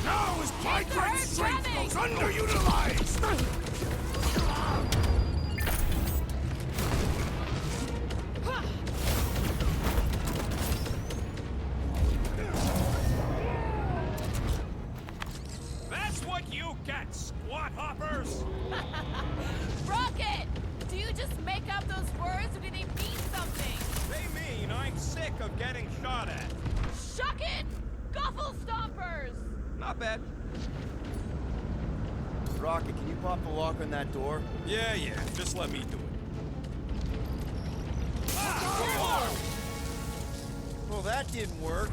[SPEAKER 4] Now is my
[SPEAKER 9] Keep the
[SPEAKER 4] great
[SPEAKER 9] herd
[SPEAKER 4] strength
[SPEAKER 9] coming!
[SPEAKER 4] goes underutilized!
[SPEAKER 10] hoppers!
[SPEAKER 7] Rocket! Do you just make up those words or do they mean something?
[SPEAKER 10] They mean I'm sick of getting shot at.
[SPEAKER 7] Shuck it! Guffle stompers!
[SPEAKER 3] Not bad.
[SPEAKER 2] Rocket, can you pop the lock on that door?
[SPEAKER 3] Yeah, just let me do it.
[SPEAKER 2] Well, that didn't work.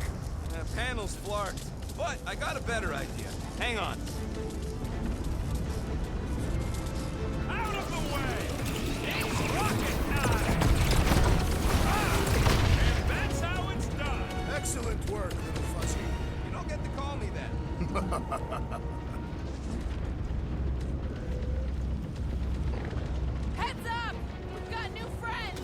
[SPEAKER 3] The panel's flarked. But I got a better idea. Hang on.
[SPEAKER 10] Out of the way! It's rocket time! And that's how it's done!
[SPEAKER 4] Excellent work, little Fuzzy.
[SPEAKER 3] You don't get to call me that.
[SPEAKER 7] Heads up! We've got new friends!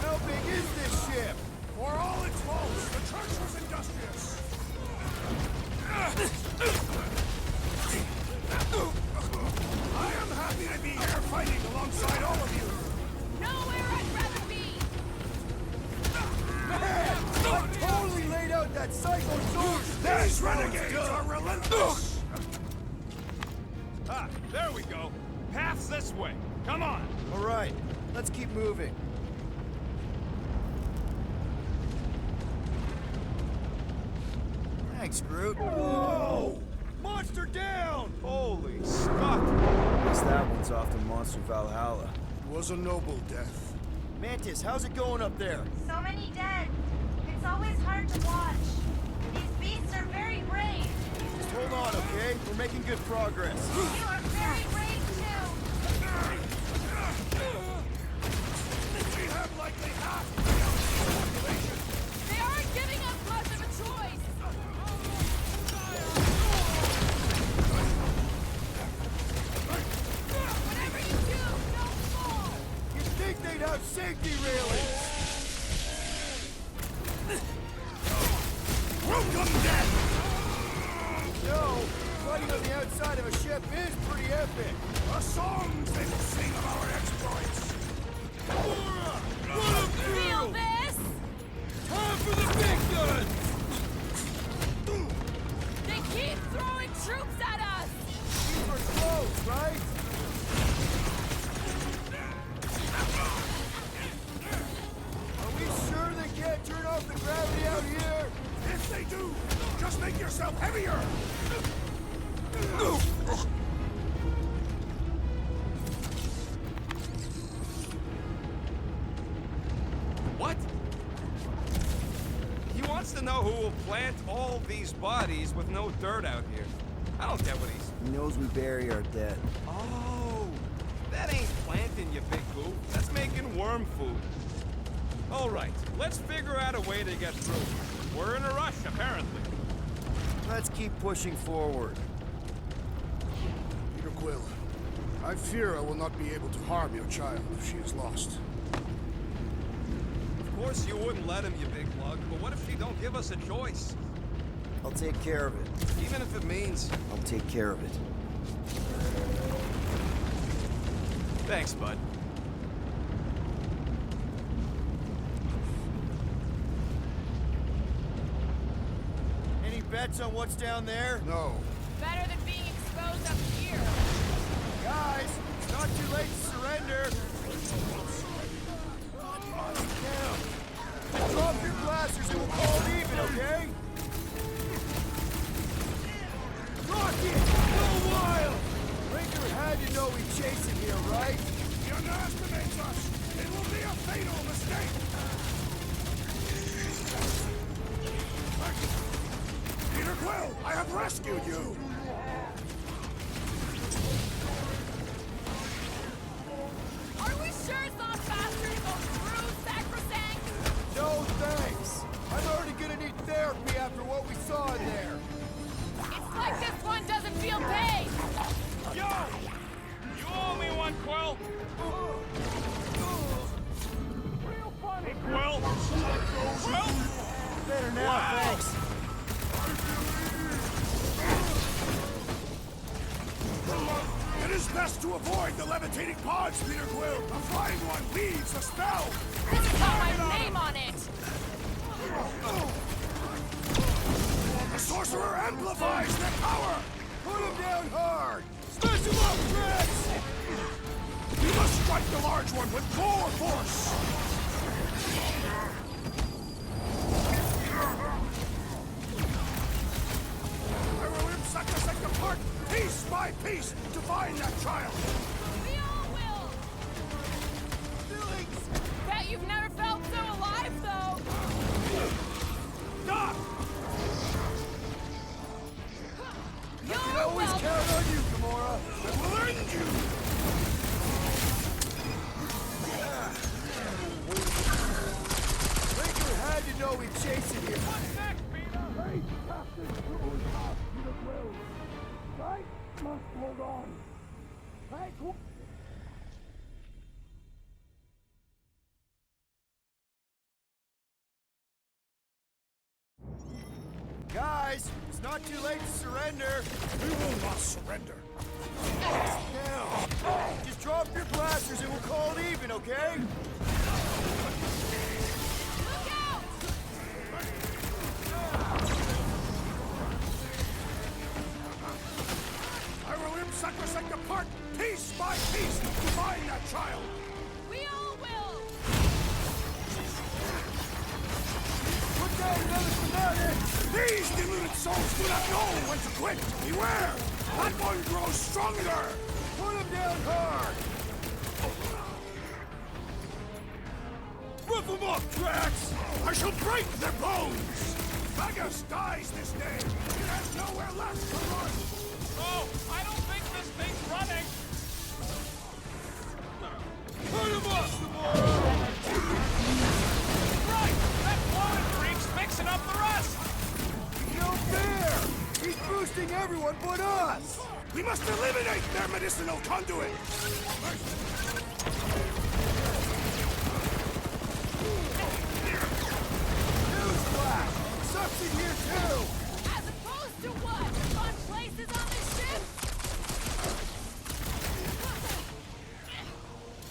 [SPEAKER 2] How big is this ship?
[SPEAKER 4] For all its faults, the church was industrious. I am happy to be here fighting alongside all of you.
[SPEAKER 7] Nowhere I'd rather be!
[SPEAKER 2] Man, I totally laid out that psycho sword.
[SPEAKER 4] These renegades are relentless.
[SPEAKER 10] Ah, there we go. Path's this way. Come on!
[SPEAKER 2] All right, let's keep moving. Thanks, Groot.
[SPEAKER 4] Whoa!
[SPEAKER 2] Monster down!
[SPEAKER 3] Holy Scott!
[SPEAKER 2] Guess that one's off to Monster Valhalla.
[SPEAKER 4] It was a noble death.
[SPEAKER 2] Mantis, how's it going up there?
[SPEAKER 5] So many dead. It's always hard to watch. These beasts are very brave.
[SPEAKER 2] Just hold on, okay? We're making good progress.
[SPEAKER 5] You are very brave too.
[SPEAKER 4] We have likely half the population.
[SPEAKER 7] They aren't giving us much of a choice! Whatever you do, don't fall!
[SPEAKER 2] You'd think they'd have safety railings!
[SPEAKER 4] Welcome, death!
[SPEAKER 2] No, fighting on the outside of a ship is pretty epic.
[SPEAKER 4] The songs they will sing of our exploits.
[SPEAKER 7] Feel this?
[SPEAKER 2] Time for the big guns!
[SPEAKER 7] They keep throwing troops at us!
[SPEAKER 2] These are close, right? Are we sure they can't turn off the gravity out here?
[SPEAKER 4] If they do, just make yourself heavier.
[SPEAKER 3] What? He wants to know who will plant all these bodies with no dirt out here. I don't get what he's...
[SPEAKER 2] He knows we bury our dead.
[SPEAKER 3] Oh, that ain't planting, you big goof. That's making worm food. All right, let's figure out a way to get through. We're in a rush, apparently.
[SPEAKER 2] Let's keep pushing forward.
[SPEAKER 4] Peter Quill, I fear I will not be able to harm your child if she is lost.
[SPEAKER 3] Of course you wouldn't let him, you big lug, but what if she don't give us a choice?
[SPEAKER 2] I'll take care of it.
[SPEAKER 3] Even if it means...
[SPEAKER 2] I'll take care of it.
[SPEAKER 3] Thanks, bud.
[SPEAKER 2] Any bets on what's down there?
[SPEAKER 4] No.
[SPEAKER 7] Better than being exposed up here.
[SPEAKER 2] Guys, it's not too late to surrender. Down. Drop your blasters and we'll call it even, okay? Rocket! Go wild! Ranger had to know we'd chase him here, right?
[SPEAKER 4] He underestimates us. It will be a fatal mistake. Peter Quill, I have rescued you.
[SPEAKER 7] Are we sure it's not faster to go through Sacrosanct?
[SPEAKER 2] No thanks. I'm already gonna need therapy after what we saw in there.
[SPEAKER 7] It's like this one doesn't feel pain!
[SPEAKER 10] Yo! You owe me one, Quill! Hey, Quill! Quill!
[SPEAKER 2] Better now, thanks.
[SPEAKER 4] It is best to avoid the levitating pods, Peter Quill. A flying one leaves a spell.
[SPEAKER 7] This has got my name on it!
[SPEAKER 4] The sorcerer amplifies their power!
[SPEAKER 2] Put him down hard! Smash him up, Drax!
[SPEAKER 4] You must strike the large one with more force! I will rip Sacrosanct apart, piece by piece, to find that child!
[SPEAKER 7] We all will! Bet you've never felt so alive, though!
[SPEAKER 4] Stop!
[SPEAKER 7] You're
[SPEAKER 2] Always
[SPEAKER 7] welcome!
[SPEAKER 2] count on you, Gamora!
[SPEAKER 4] I will end you!
[SPEAKER 2] Breaker had to know we'd chase him here.
[SPEAKER 10] What's next, Peter?
[SPEAKER 4] Right, Captain Screws off to the Quill. Right, must hold on. Right,
[SPEAKER 2] Guys, it's not too late to surrender.
[SPEAKER 4] we will not surrender.
[SPEAKER 2] Now, just drop your blasters and we'll call it even, okay?
[SPEAKER 7] Look out!
[SPEAKER 4] I will rip Sacrosanct apart, piece by piece, to find that child.
[SPEAKER 7] We all will!
[SPEAKER 2] Put down another fanatic!
[SPEAKER 4] These deluded souls do not know when to quit. Beware! That one grows stronger!
[SPEAKER 2] Put him down hard!
[SPEAKER 4] Rip them up, Drax! I shall break their bones! Vegas dies this day! It has nowhere left to run!
[SPEAKER 10] Oh, I don't think this thing's running!
[SPEAKER 2] Put him up, Gamora!
[SPEAKER 10] Right! That wanted freak's mixing up the rest!
[SPEAKER 2] No fair! He's boosting everyone but us!
[SPEAKER 4] We must eliminate their medicinal conduit!
[SPEAKER 2] Newsflash! Sucks in here too!
[SPEAKER 7] As opposed to what? Fun places on this ship?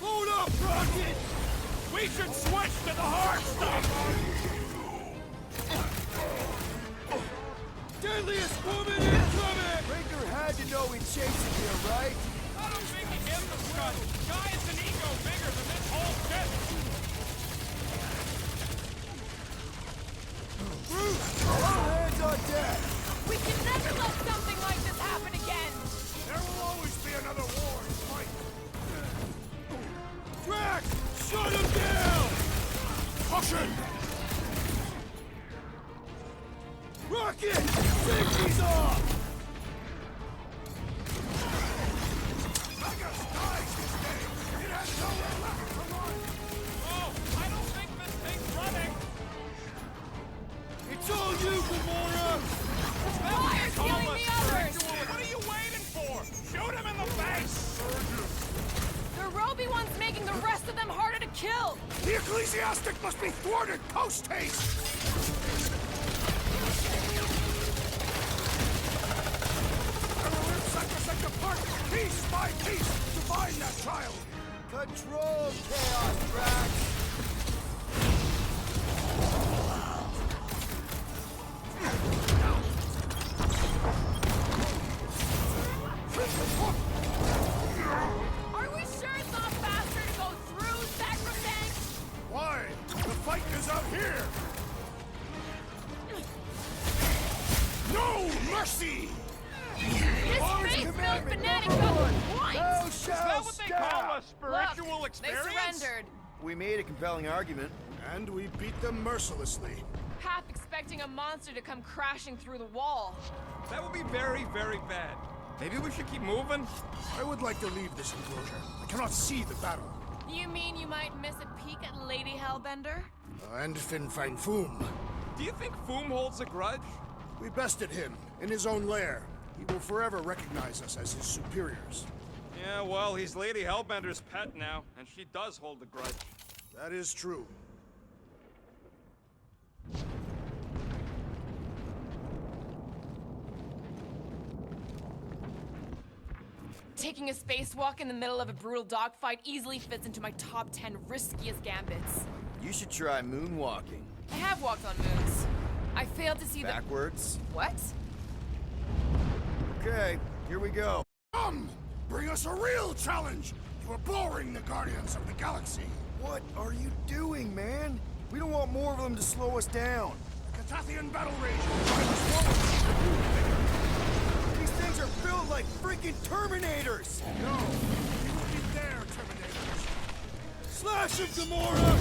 [SPEAKER 2] Hold up, Rocket!
[SPEAKER 10] We should switch to the hard stuff!
[SPEAKER 2] Deadliest woman incoming! Breaker had to know we'd chase him here, right?
[SPEAKER 10] I don't think he gives a shit. Guy is an ego bigger than this whole shit.
[SPEAKER 2] Bruce! All hands on deck!
[SPEAKER 7] We can never let something like this happen again!
[SPEAKER 4] There will always be another war to fight!
[SPEAKER 2] Drax! Shut him down!
[SPEAKER 4] Caution!
[SPEAKER 2] Rocket! Safety's off!
[SPEAKER 4] Vegas dies this day! It has nowhere left to run!
[SPEAKER 10] Oh, I don't think this thing's running.
[SPEAKER 2] It's all you, Gamora!
[SPEAKER 7] Why are killing the others?
[SPEAKER 10] What are you waiting for? Shoot him in the face!
[SPEAKER 7] The Roby one's making the rest of them harder to kill!
[SPEAKER 4] The ecclesiastic must be thwarted post-haste! I will rip Sacrosanct apart, piece by piece, to find that child!
[SPEAKER 2] Control chaos, Drax!
[SPEAKER 7] Are we sure it's not faster to go through Sacrosanct?
[SPEAKER 4] Why? The fight is out here! No mercy!
[SPEAKER 7] This faith-filled fanatic got the point!
[SPEAKER 2] Thou
[SPEAKER 10] Is
[SPEAKER 2] shalt
[SPEAKER 10] that what they call a
[SPEAKER 2] stab!
[SPEAKER 10] spiritual
[SPEAKER 7] Look,
[SPEAKER 10] experience?
[SPEAKER 7] they surrendered.
[SPEAKER 2] We made a compelling argument.
[SPEAKER 4] And we beat them mercilessly.
[SPEAKER 7] Half expecting a monster to come crashing through the wall.
[SPEAKER 10] That would be very, very bad. Maybe we should keep moving?
[SPEAKER 4] I would like to leave this enclosure. I cannot see the battle.
[SPEAKER 7] You mean you might miss a peek at Lady Hellbender?
[SPEAKER 4] And Fin Fang Foom.
[SPEAKER 10] Do you think Foom holds a grudge?
[SPEAKER 4] We bested him in his own lair. He will forever recognize us as his superiors.
[SPEAKER 10] Yeah, well, he's Lady Hellbender's pet now, and she does hold a grudge.
[SPEAKER 4] That is true.
[SPEAKER 7] Taking a spacewalk in the middle of a brutal dogfight easily fits into my top 10 riskiest gambits.
[SPEAKER 2] You should try moonwalking.
[SPEAKER 7] I have walked on moons.
[SPEAKER 1] I failed to see the...
[SPEAKER 2] Backwards.
[SPEAKER 1] What?
[SPEAKER 2] Okay, here we go.
[SPEAKER 4] Come! Bring us a real challenge! You are boring the Guardians of the Galaxy.
[SPEAKER 2] What are you doing, man? We don't want more of them to slow us down.
[SPEAKER 4] Catathian battle rage will drive us forward.
[SPEAKER 2] These things are built like freaking Terminators!
[SPEAKER 4] No, we will be their Terminators.
[SPEAKER 2] Slash him, Gamora!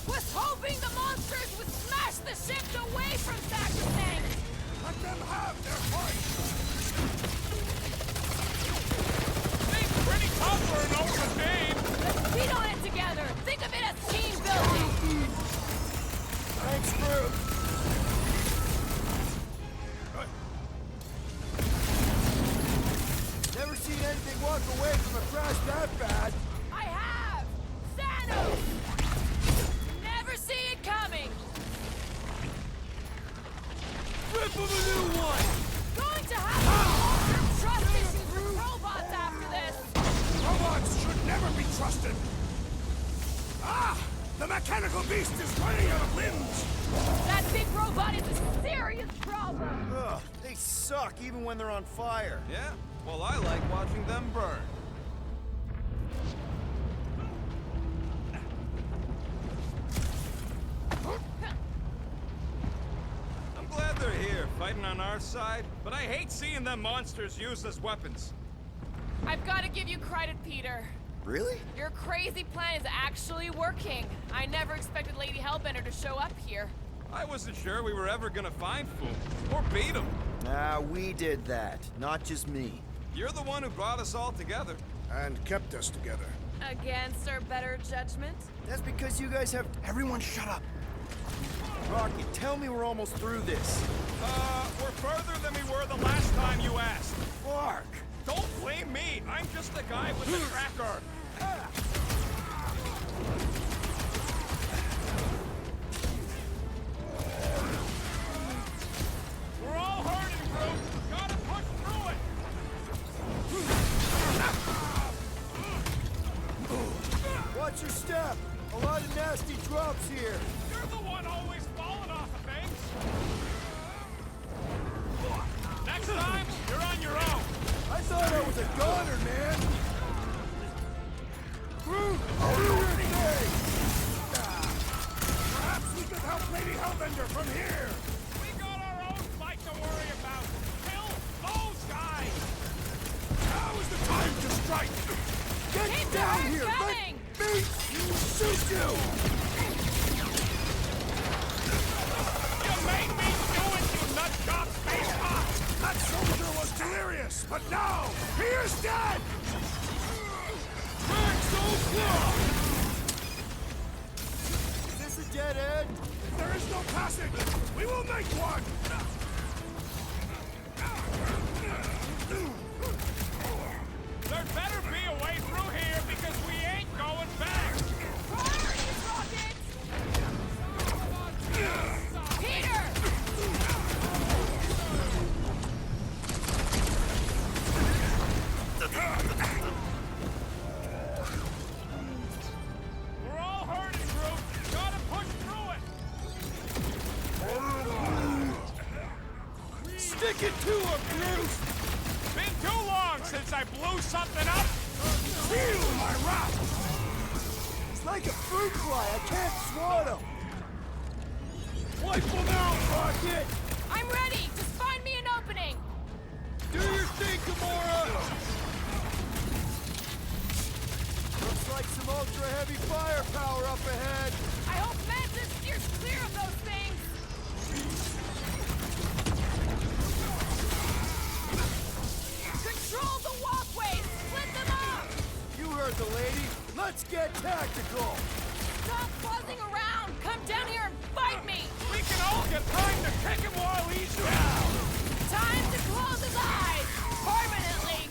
[SPEAKER 9] Was hoping the monsters would smash the ship away from Sacrosanct!
[SPEAKER 4] Let them have their fight!
[SPEAKER 10] Seems pretty tough for an open game.
[SPEAKER 9] Let's beat on it together! Think of it as team building!
[SPEAKER 2] Thanks, Groot! Never seen anything walk away from a crash that bad.
[SPEAKER 9] I have! Thanos! Never see it coming!
[SPEAKER 2] Rip him a new one!
[SPEAKER 9] Going to have long-term trust issues with robots after this!
[SPEAKER 4] Robots should never be trusted! Ah! The mechanical beast is running out of limbs!
[SPEAKER 9] That big robot is a serious problem!
[SPEAKER 2] Ugh, they suck even when they're on fire.
[SPEAKER 3] Yeah? Well, I like watching them burn. I'm glad they're here, fighting on our side, but I hate seeing them monsters used as weapons.
[SPEAKER 1] I've got to give you credit, Peter.
[SPEAKER 2] Really?
[SPEAKER 1] Your crazy plan is actually working. I never expected Lady Hellbender to show up here.
[SPEAKER 3] I wasn't sure we were ever gonna find Foom, or beat him.
[SPEAKER 2] Nah, we did that, not just me.
[SPEAKER 3] You're the one who brought us all together.
[SPEAKER 4] And kept us together.
[SPEAKER 1] Against our better judgment?
[SPEAKER 2] That's because you guys have... Everyone shut up! Rocket, tell me we're almost through this.
[SPEAKER 10] We're further than we were the last time you asked.
[SPEAKER 2] Fuck!
[SPEAKER 10] Don't blame me. I'm just the guy with the tracker. We're all hurting, Groot. Gotta push through it.
[SPEAKER 2] Watch your step! A lot of nasty drops here!
[SPEAKER 10] You're the one always falling off of things. Next time, you're on your own.
[SPEAKER 2] I thought I was a goner, man! Groot! Do your thing!
[SPEAKER 4] Perhaps we could help Lady Hellbender from here!
[SPEAKER 10] We got our own fight to worry about. Kill those guys.
[SPEAKER 4] Now is the time to strike!
[SPEAKER 2] Get
[SPEAKER 9] Keep
[SPEAKER 2] down
[SPEAKER 9] the
[SPEAKER 2] here!
[SPEAKER 9] herd coming!
[SPEAKER 2] Let me shoot you!
[SPEAKER 10] You made me do it, you nut job space cop.
[SPEAKER 4] That soldier was delirious, but now he is dead!
[SPEAKER 2] Back so close! Is this a dead end?
[SPEAKER 4] If there is no passage, we will make one!
[SPEAKER 10] There better be a way through here because we ain't going back.
[SPEAKER 9] Priorities, Rocket! Peter!
[SPEAKER 10] We're all hurting, Groot. Gotta push through it.
[SPEAKER 2] Stick it to him, Groot!
[SPEAKER 10] Been too long since I blew something up.
[SPEAKER 4] Feel my wrath!
[SPEAKER 2] It's like a fruit fly, I can't swat him! Wipe him out, Rocket!
[SPEAKER 9] I'm ready! Just find me an opening!
[SPEAKER 2] Do your thing, Gamora! Looks like some ultra-heavy firepower up ahead!
[SPEAKER 9] I hope Mantis steers clear of those things! Control the walkways! Split them up!
[SPEAKER 2] You heard the lady! Let's get tactical!
[SPEAKER 9] Stop buzzing around! Come down here and fight me!
[SPEAKER 10] We can all get time to kick him while he's down.
[SPEAKER 9] Time to close his eyes! Permanently!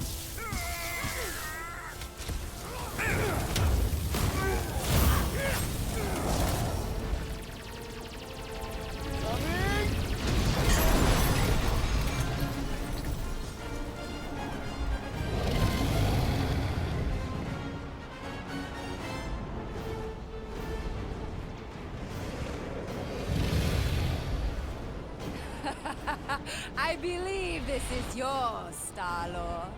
[SPEAKER 2] Coming!
[SPEAKER 9] I believe this is yours, Star-Lord.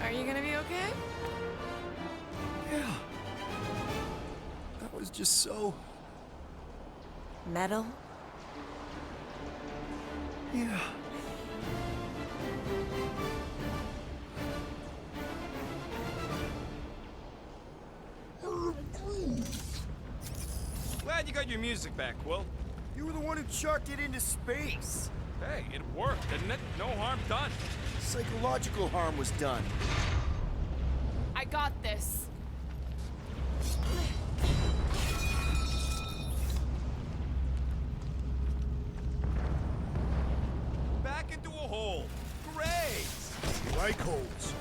[SPEAKER 1] Are you gonna be okay?
[SPEAKER 2] Yeah. That was just so...
[SPEAKER 1] Metal?
[SPEAKER 2] Yeah.
[SPEAKER 3] Glad you got your music back, Quill.
[SPEAKER 2] You were the one who chucked it into space.
[SPEAKER 3] Hey, it worked, didn't it? No harm done.
[SPEAKER 2] Psychological harm was done.
[SPEAKER 7] I got this.
[SPEAKER 3] Back into a hole. Great!
[SPEAKER 4] You like holes.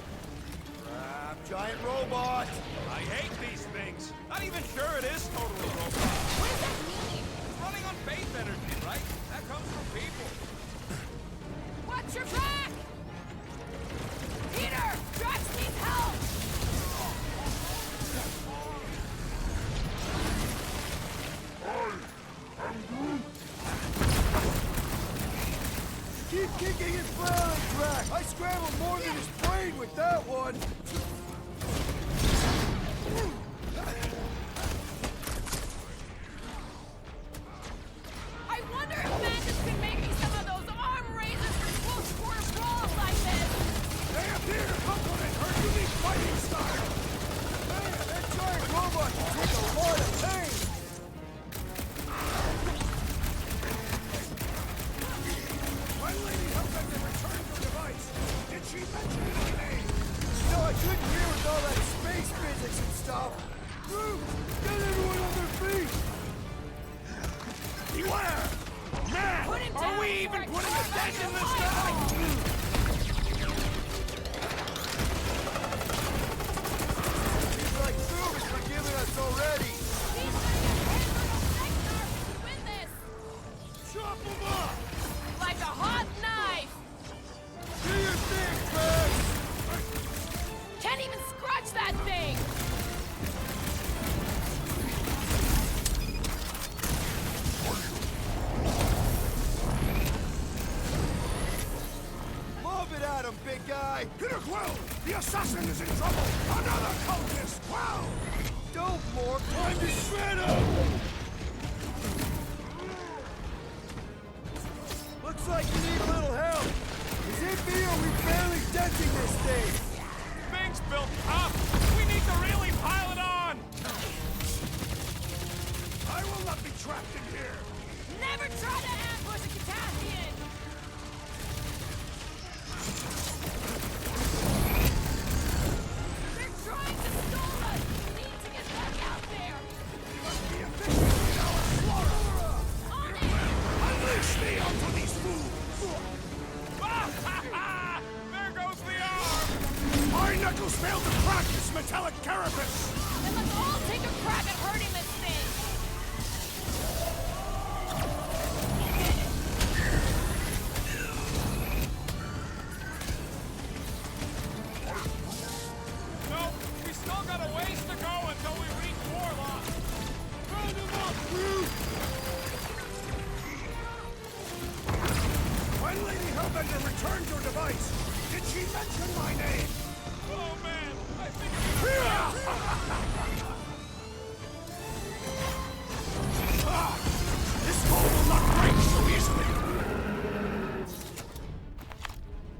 [SPEAKER 2] Crap, giant robot.
[SPEAKER 3] I hate these things. Not even sure it is totally robot.
[SPEAKER 7] What does that mean?
[SPEAKER 3] It's running on faith energy, right? That comes from people.
[SPEAKER 7] Watch your back! Peter! Drax needs help!
[SPEAKER 2] Keep kicking his flailing crack. I scrambled more than his brain with that one.
[SPEAKER 7] I wonder if Mantis can make me some of those arm raisers for close quarter brawls like this!
[SPEAKER 4] They appear to complement her unique fighting style.
[SPEAKER 2] Man, that giant robot can take a lot of pain.
[SPEAKER 4] When Lady Hellbender returned your device, did she mention any name?
[SPEAKER 2] No, I couldn't hear with all that space physics and stuff. Groot, get everyone on their feet.
[SPEAKER 10] Beware! Man,
[SPEAKER 7] Put him
[SPEAKER 10] are
[SPEAKER 7] down
[SPEAKER 10] we
[SPEAKER 7] before
[SPEAKER 10] even
[SPEAKER 7] I
[SPEAKER 10] putting a
[SPEAKER 7] carve
[SPEAKER 10] dent
[SPEAKER 7] out
[SPEAKER 10] in
[SPEAKER 7] your
[SPEAKER 10] this
[SPEAKER 7] eyeball!
[SPEAKER 10] guy?
[SPEAKER 2] He's like Groot is forgiving us already.
[SPEAKER 7] He's gonna get hammered next time to win this!
[SPEAKER 10] Chop him up!
[SPEAKER 7] Like a hot knife!
[SPEAKER 2] Do your thing, Drax.
[SPEAKER 7] Can't even scratch that thing!
[SPEAKER 2] Lob it at him, big guy.
[SPEAKER 4] Peter Quill, the assassin is in trouble. Another cultist. Wow.
[SPEAKER 2] Don't more. Time to shred him. Looks like you need a little help. Is it me or we barely denting this thing?
[SPEAKER 10] Thing's built up! We need to really pile it on!
[SPEAKER 4] I will not be trapped in here.
[SPEAKER 7] Never try to ambush a Catathian! They're trying to stall us! We need to get back out there!
[SPEAKER 4] We must be efficient in our slaughter.
[SPEAKER 7] On it!
[SPEAKER 4] Unleash me onto these fools.
[SPEAKER 10] There goes the arm!
[SPEAKER 4] My knuckles failed to crack this metallic carapace.
[SPEAKER 7] Then let's all take a crack at hurting this thing!
[SPEAKER 10] Nope, we still got a ways to go until we reach Warlock. Round him up, Groot!
[SPEAKER 4] When Lady Hellbender returned your device, did she mention my name?
[SPEAKER 10] Oh man, I think
[SPEAKER 4] This hole will not break so easily.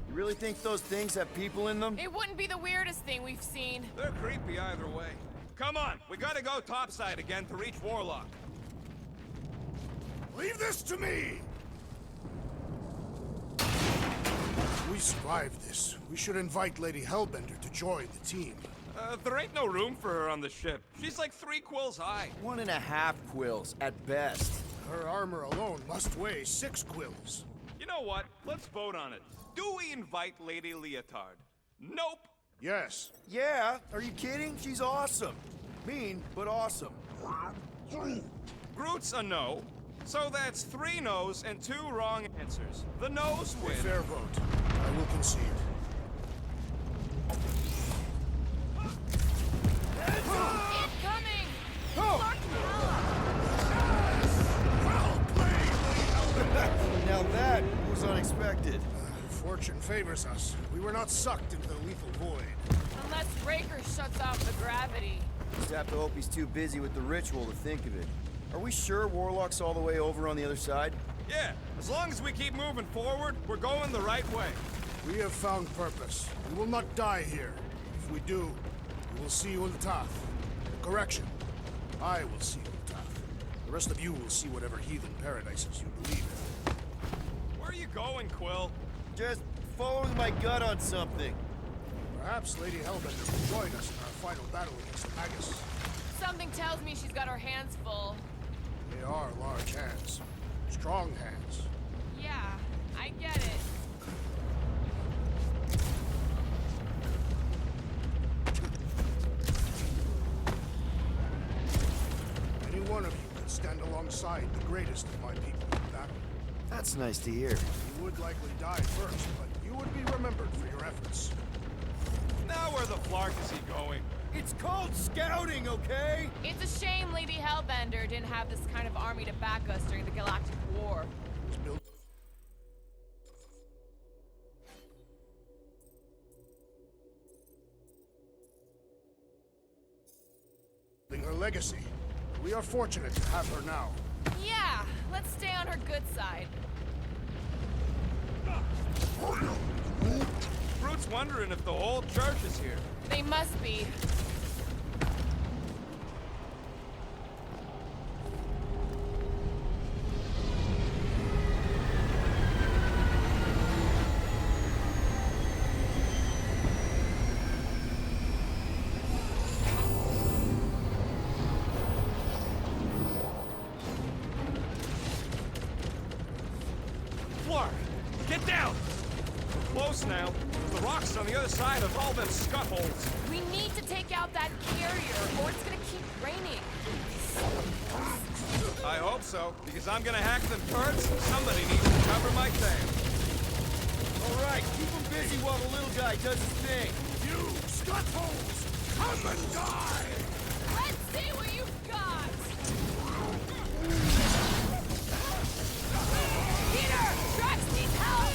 [SPEAKER 2] You really think those things have people in them?
[SPEAKER 7] It wouldn't be the weirdest thing we've seen.
[SPEAKER 3] They're creepy either way. Come on, we gotta go topside again to reach Warlock.
[SPEAKER 4] Leave this to me. We survived this. We should invite Lady Hellbender to join the team.
[SPEAKER 3] There ain't no room for her on the ship. She's like 3 quills high.
[SPEAKER 2] 1.5 quills at best.
[SPEAKER 4] Her armor alone must weigh 6 quills.
[SPEAKER 3] You know what? Let's vote on it. Do we invite Lady Leotard? Nope.
[SPEAKER 4] Yes.
[SPEAKER 2] Yeah, are you kidding? She's awesome. Mean, but awesome.
[SPEAKER 3] Groot's a no. So that's 3 no's and 2 wrong answers. The no's
[SPEAKER 4] A
[SPEAKER 3] win.
[SPEAKER 4] fair vote. I will concede.
[SPEAKER 7] Incoming!
[SPEAKER 2] Oh! Now that was unexpected.
[SPEAKER 4] Fortune favors us. We were not sucked into the lethal void.
[SPEAKER 7] Unless Breaker shuts off the gravity.
[SPEAKER 2] Just have to hope he's too busy with the ritual to think of it. Are we sure Warlock's all the way over on the other side?
[SPEAKER 3] Yeah, as long as we keep moving forward, we're going the right way.
[SPEAKER 4] We have found purpose. We will not die here. If we do, we will see you in the Tath. Correction. I will see you in the Tath. The rest of you will see whatever heathen paradises you believe in.
[SPEAKER 3] Where are you going, Quill?
[SPEAKER 2] Just following my gut on something.
[SPEAKER 4] Perhaps Lady Hellbender will join us in our final battle against the Magus.
[SPEAKER 7] Something tells me she's got her hands full.
[SPEAKER 4] They are large hands. Strong hands.
[SPEAKER 7] Yeah, I get it.
[SPEAKER 4] Any one of you could stand alongside the greatest of my people in battle.
[SPEAKER 2] That's nice to hear.
[SPEAKER 4] You would likely die first, but you would be remembered for your efforts.
[SPEAKER 3] Now where the flark is he going?
[SPEAKER 2] It's called scouting, okay?
[SPEAKER 7] It's a shame Lady Hellbender didn't have this kind of army to back us during the Galactic War.
[SPEAKER 4] Her legacy. We are fortunate to have her now.
[SPEAKER 7] Yeah, let's stay on her good side.
[SPEAKER 3] Groot's wondering if the whole church is here.
[SPEAKER 7] They must be.
[SPEAKER 3] Flark, get down! Close now. The rocks on the other side have all been scut holes.
[SPEAKER 7] We need to take out that carrier, or it's gonna keep raining.
[SPEAKER 3] I hope so, because I'm gonna hack them turrets. Somebody needs to cover my tail.
[SPEAKER 2] All right, keep him busy while the little guy does his thing.
[SPEAKER 4] You scuttholes! Come and die!
[SPEAKER 7] Let's see what you've got! Peter! Drax needs help!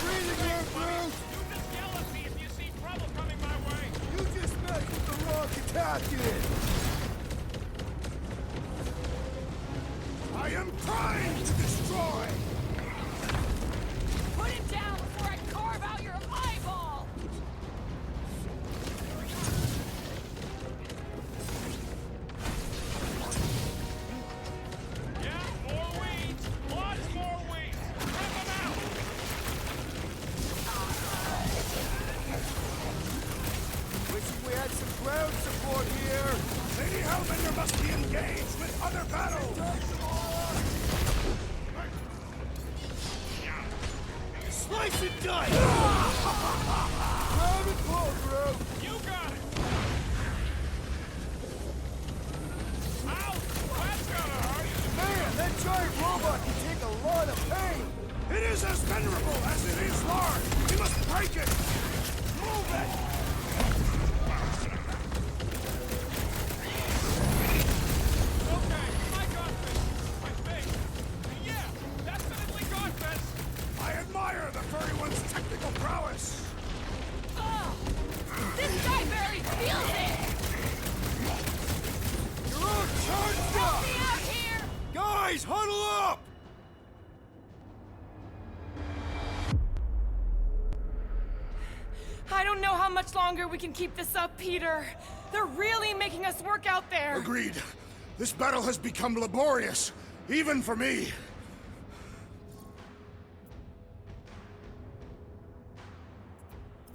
[SPEAKER 2] Breathing here, Groot!
[SPEAKER 10] You just yell at me if you see trouble coming my way.
[SPEAKER 2] You just messed with the wrong detachment!
[SPEAKER 4] I am trying to destroy!
[SPEAKER 7] Put him down before I carve out your eyeball!
[SPEAKER 10] Yeah, more weeds. Lots more weeds. Rip them out.
[SPEAKER 2] Wishing we had some ground support here!
[SPEAKER 4] Lady Hellbender must be engaged with other battles!
[SPEAKER 2] Slice and dice! Grab and pull, Groot!
[SPEAKER 10] You got it. Ow! That's gonna hurt.
[SPEAKER 2] Man, that giant robot can take a lot of pain!
[SPEAKER 4] It is as venerable as it is large! We must break it! Move it!
[SPEAKER 10] Okay, I got this. I think. Yeah, definitely got this.
[SPEAKER 4] I admire the furry one's technical prowess!
[SPEAKER 7] Ugh! This guy barely feels it!
[SPEAKER 2] You're all charged
[SPEAKER 7] Help
[SPEAKER 2] up!
[SPEAKER 7] me out here!
[SPEAKER 2] Guys, huddle up!
[SPEAKER 1] I don't know how much longer we can keep this up, Peter. They're really making us work out there.
[SPEAKER 4] Agreed. This battle has become laborious, even for me.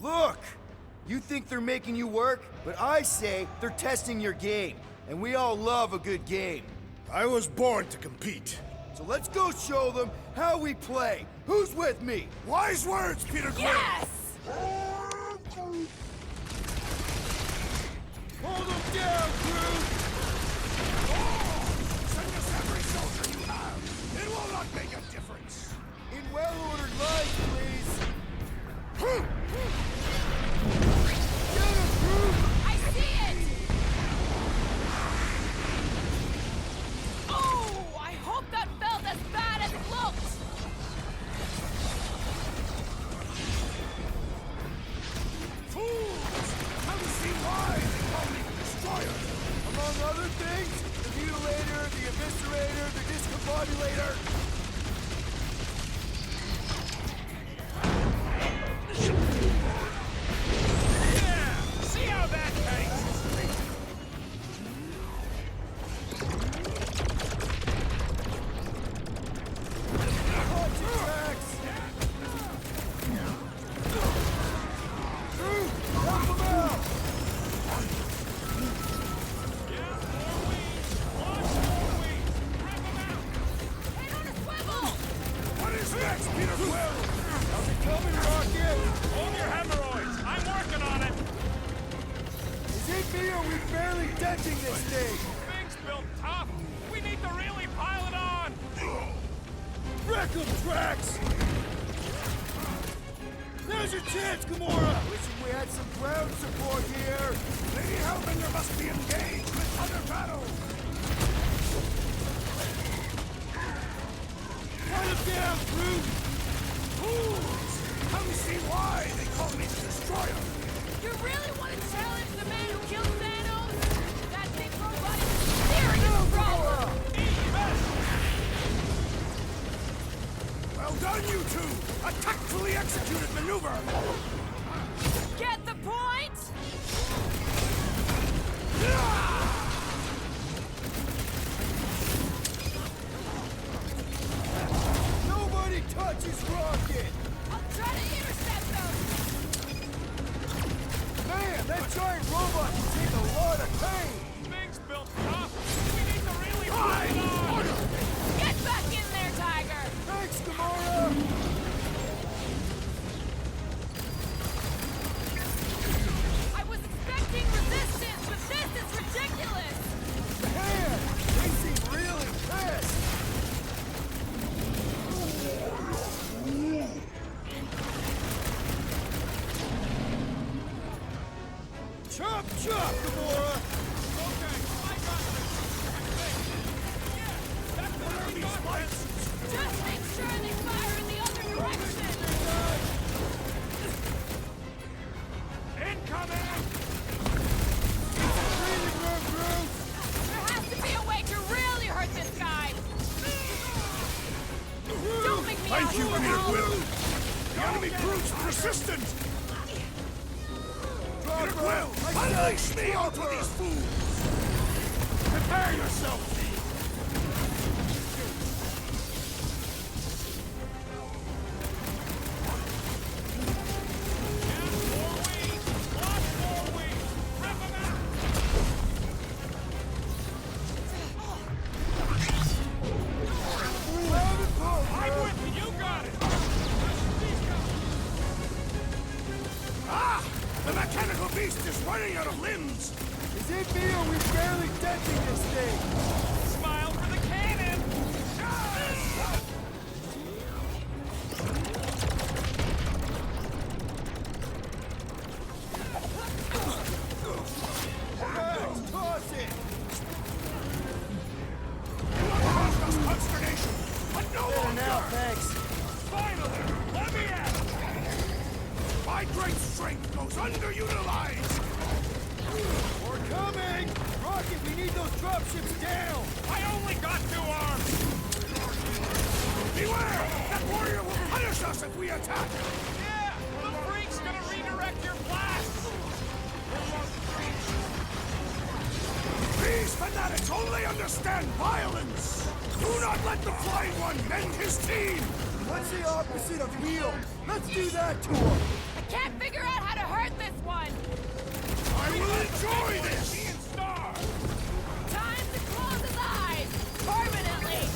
[SPEAKER 2] Look! You think they're making you work, but I say they're testing your game. And we all love a good game.
[SPEAKER 4] I was born to compete.
[SPEAKER 2] So let's go show them how we play. Who's with me?
[SPEAKER 4] Wise words, Peter Quill!
[SPEAKER 9] Yes!
[SPEAKER 2] Hold them down, crew!
[SPEAKER 4] Send us every soldier you have! It will not make a difference!
[SPEAKER 2] In well-ordered lines, please! Get him, crew!
[SPEAKER 9] I see it! Oh, I hope that felt as bad as it looked!
[SPEAKER 4] Fools! Come see why they call me the Destroyer!
[SPEAKER 2] Among other things, the Mutilator, the Eviscerator, the Discombobulator.
[SPEAKER 10] Yeah! See how that tastes?
[SPEAKER 2] Watch your tracks! Crew, help them out!
[SPEAKER 4] What is next, Peter Quill?
[SPEAKER 2] How's it coming, Rocket?
[SPEAKER 10] Hold your hemorrhoids. I'm working on it.
[SPEAKER 2] Is it me or we barely denting this thing?
[SPEAKER 10] Thing's built tough. We need to really pile it on.
[SPEAKER 2] Wreck 'em, Drax! There's your chance, Gamora! Wishing we had some ground support here.
[SPEAKER 4] Lady Hellbender must be engaged with other battles!
[SPEAKER 2] Cut him down, crew!
[SPEAKER 4] Fools! Come see why they call me the Destroyer!
[SPEAKER 9] You really want to challenge the man who killed Thanos? That big robot is a serious problem!
[SPEAKER 4] Well done, you two! A tactfully executed maneuver!
[SPEAKER 9] Get the point?
[SPEAKER 2] Nobody touches Rocket!
[SPEAKER 9] I'll try to intercept them!
[SPEAKER 2] Man, that giant robot can take a lot of pain!
[SPEAKER 10] Thing's built tough. We need to really pile it on.
[SPEAKER 9] Get back in there, Tiger!
[SPEAKER 2] Thanks, Gamora!
[SPEAKER 9] I was expecting resistance, but this is ridiculous!
[SPEAKER 2] Man, they seem really pissed! Chop, chop, Gamora!
[SPEAKER 10] Okay, I got this. Yeah, that's the way we got this.
[SPEAKER 9] Just make sure they fire in the other direction!
[SPEAKER 10] Incoming!
[SPEAKER 2] Breathing room, crew!
[SPEAKER 9] There has to be a way to really hurt this guy! Don't make me
[SPEAKER 4] Thank
[SPEAKER 9] ask
[SPEAKER 4] you,
[SPEAKER 9] for
[SPEAKER 4] Peter
[SPEAKER 9] help!
[SPEAKER 4] Quill! The enemy proves persistent! Peter Quill, unleash me onto these fools! Prepare yourself!
[SPEAKER 10] I'm with you. You got it.
[SPEAKER 4] Ah! The mechanical beast is running out of limbs!
[SPEAKER 2] Is it me or we barely denting this thing?
[SPEAKER 10] Smile for the cannon.
[SPEAKER 2] Max, toss it!
[SPEAKER 4] You have caused us consternation, but no
[SPEAKER 2] Better
[SPEAKER 4] longer!
[SPEAKER 2] now, thanks.
[SPEAKER 10] Finally, let me at it.
[SPEAKER 4] My great strength goes underutilized!
[SPEAKER 2] We're coming! Rocket, we need those dropships down!
[SPEAKER 10] I only got 2 arms.
[SPEAKER 4] Beware! That warrior will punish us if we attack!
[SPEAKER 10] Yeah, the freak's gonna redirect your blasts.
[SPEAKER 4] These fanatics only understand violence! Do not let the Flying One mend his team!
[SPEAKER 2] What's the opposite of heal? Let's do that to him!
[SPEAKER 9] I can't figure out how to hurt this one!
[SPEAKER 4] I will enjoy this!
[SPEAKER 10] Being star.
[SPEAKER 9] Time to close his eyes! Permanently!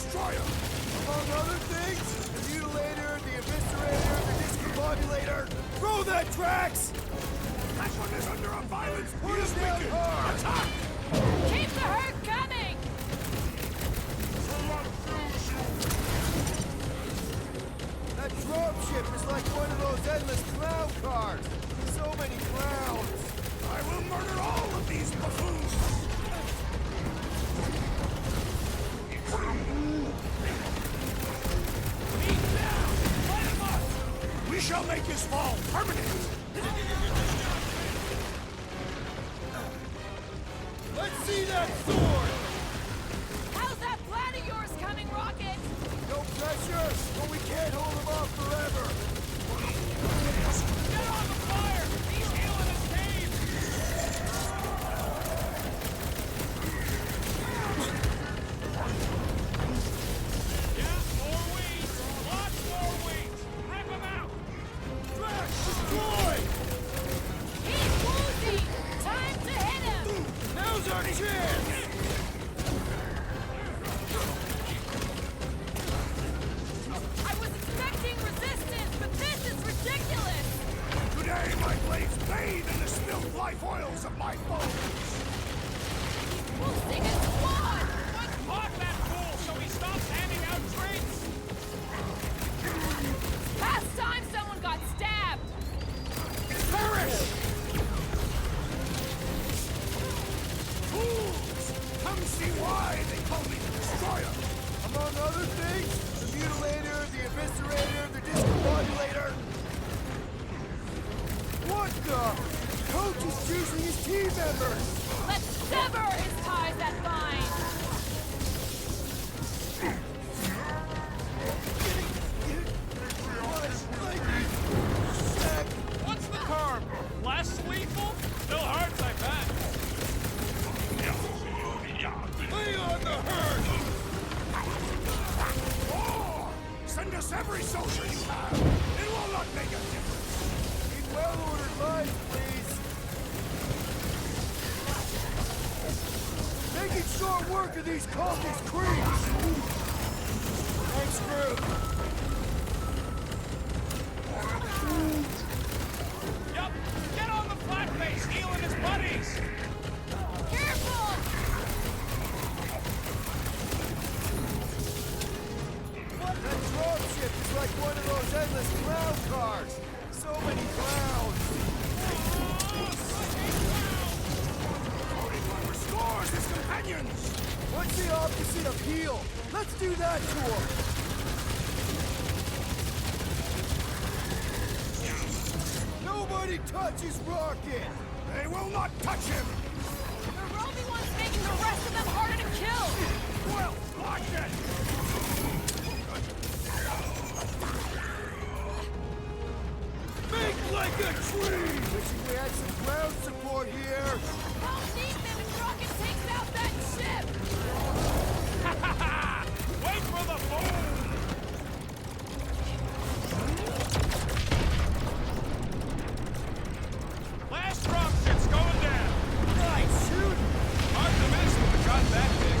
[SPEAKER 4] destroyer!
[SPEAKER 2] Among other things, the mutilator, the eviscerator, the discombobulator. Throw that, Drax!
[SPEAKER 4] That one is under a violence!
[SPEAKER 2] Put
[SPEAKER 4] He is
[SPEAKER 2] him down
[SPEAKER 4] weakened!
[SPEAKER 2] hard.
[SPEAKER 4] Attack!
[SPEAKER 9] Keep the herd coming!
[SPEAKER 2] That dropship is like one of those endless clown cars. So many clowns.
[SPEAKER 4] I will murder all of these buffoons!
[SPEAKER 10] He's down! Light him up!
[SPEAKER 4] We shall make his fall permanent!
[SPEAKER 2] Let's see that sword!
[SPEAKER 9] How's that plan of yours coming, Rocket?
[SPEAKER 2] No pressure, but we can't hold him off forever.
[SPEAKER 10] Get on the fire! He's healing his cave! Yeah, more weeds! Lots more weeds! Rip him out!
[SPEAKER 2] Drax, destroy!
[SPEAKER 9] He's woozy! Time to hit him!
[SPEAKER 2] Now's our chance!
[SPEAKER 9] I was expecting resistance, but this is ridiculous!
[SPEAKER 4] Today my blades bathe in the spilled life oils of my foes!
[SPEAKER 9] We'll sing a squad!
[SPEAKER 10] Let's block that fool so he stops handing out drinks!
[SPEAKER 9] Past time someone got stabbed!
[SPEAKER 4] Perish! Fools! Come see why they call me the Destroyer!
[SPEAKER 2] Among other things, the mutilator, the eviscerator, the discombobulator. What the? Coach is choosing his team members!
[SPEAKER 9] Let's sever his ties that bind!
[SPEAKER 10] What's the carb? Less lethal? Still hurts, I bet.
[SPEAKER 2] Lay on the herd!
[SPEAKER 4] War! Send us every soldier you have! It will not make a difference!
[SPEAKER 2] Need well-ordered lines, please. Making short work of these cultist creeps. Thanks, Groot.
[SPEAKER 10] Yup, get on the flatface, healing his buddies!
[SPEAKER 9] Careful!
[SPEAKER 2] That dropship is like one of those endless clown cars. So many clowns.
[SPEAKER 4] Restores his companions!
[SPEAKER 2] What's the opposite of heal? Let's do that to him. Nobody touches Rocket.
[SPEAKER 4] They will not touch him!
[SPEAKER 9] The Roby one's making the rest of them harder to kill!
[SPEAKER 4] Well, watch it!
[SPEAKER 2] Make like a tree. Wishing we had some ground support here.
[SPEAKER 9] Don't need them if Rocket takes out that ship!
[SPEAKER 10] Wait for the boom! Last dropship's going down!
[SPEAKER 2] Nice shooting.
[SPEAKER 3] Hard to miss with a shot that big.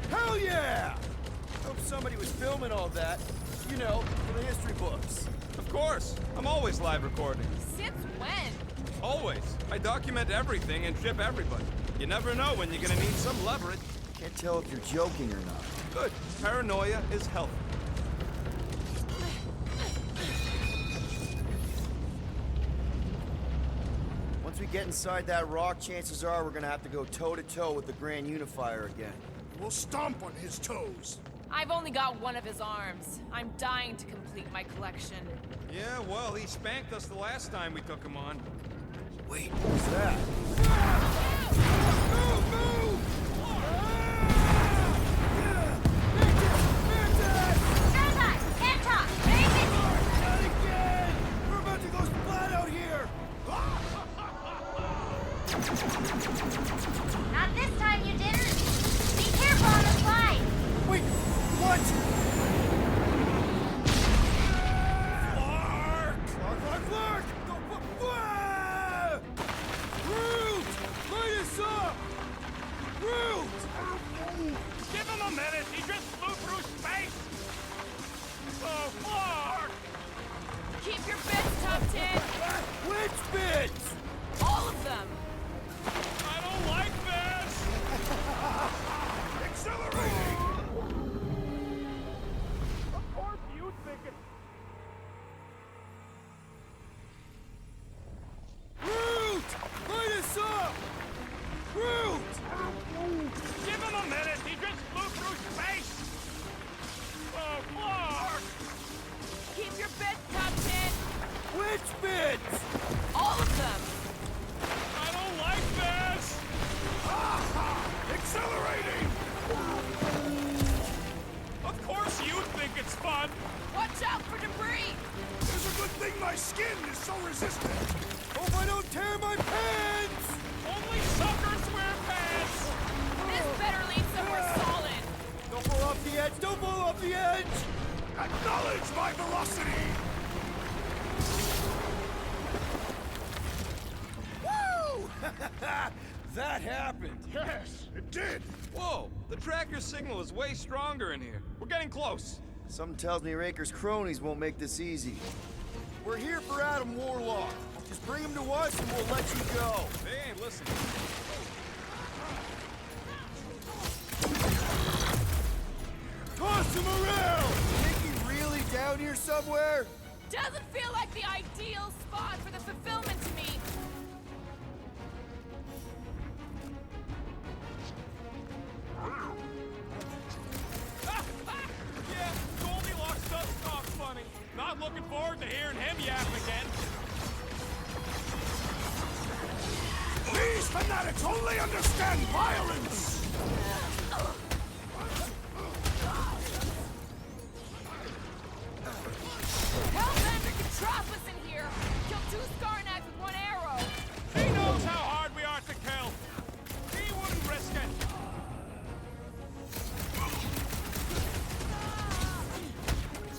[SPEAKER 2] Hell yeah! Hope somebody was filming all that. You know, for the history books.
[SPEAKER 3] Of course. I'm always live recording.
[SPEAKER 9] Since when?
[SPEAKER 3] Always. I document everything and ship everybody. You never know when you're gonna need some leverage.
[SPEAKER 2] Can't tell if you're joking or not.
[SPEAKER 3] Good. Paranoia is healthy.
[SPEAKER 2] Once we get inside that rock, chances are we're gonna have to go toe-to-toe with the Grand Unifier again.
[SPEAKER 4] We'll stomp on his toes!
[SPEAKER 9] I've only got one of his arms. I'm dying to complete my collection.
[SPEAKER 3] Yeah, well, he spanked us the last time we took him on.
[SPEAKER 2] Wait, what's that? Move! Move!
[SPEAKER 5] Standby! Can't talk! Very busy!
[SPEAKER 2] Not again! We're about to go splat out here!
[SPEAKER 5] Not this time, you didn't! Be careful on the slide!
[SPEAKER 2] Wait, what? Clark! Clark! Clark! Clark! Pitch bits!
[SPEAKER 1] All of them!
[SPEAKER 10] I don't like this!
[SPEAKER 4] Accelerating!
[SPEAKER 10] Of course you think it's fun!
[SPEAKER 1] Watch out for debris!
[SPEAKER 4] It's a good thing my skin is so resistant.
[SPEAKER 2] Hope I don't tear my pants!
[SPEAKER 10] Only suckers wear pants!
[SPEAKER 1] This better lead somewhere solid!
[SPEAKER 2] Don't fall off the edge! Don't fall off the edge!
[SPEAKER 4] Acknowledge my velocity!
[SPEAKER 2] Woo! That happened!
[SPEAKER 4] Yes, it did!
[SPEAKER 3] Whoa, the tracker signal is way stronger in here. We're getting close.
[SPEAKER 2] Something tells me Raker's cronies won't make this easy. We're here for Adam Warlock. Just bring him to us and we'll let you go.
[SPEAKER 3] They ain't listening.
[SPEAKER 2] Toss him around! Think he's really down here somewhere?
[SPEAKER 1] Doesn't feel like the ideal spot for the fulfillment to me.
[SPEAKER 10] Yeah, Goldilocks does talk funny. Not looking forward to hearing him yap again.
[SPEAKER 4] These fanatics only understand violence!
[SPEAKER 1] Hellbender can trap us in here! Kill 2 Skarnags with 1 arrow!
[SPEAKER 10] He knows how hard we are to kill. He wouldn't risk it.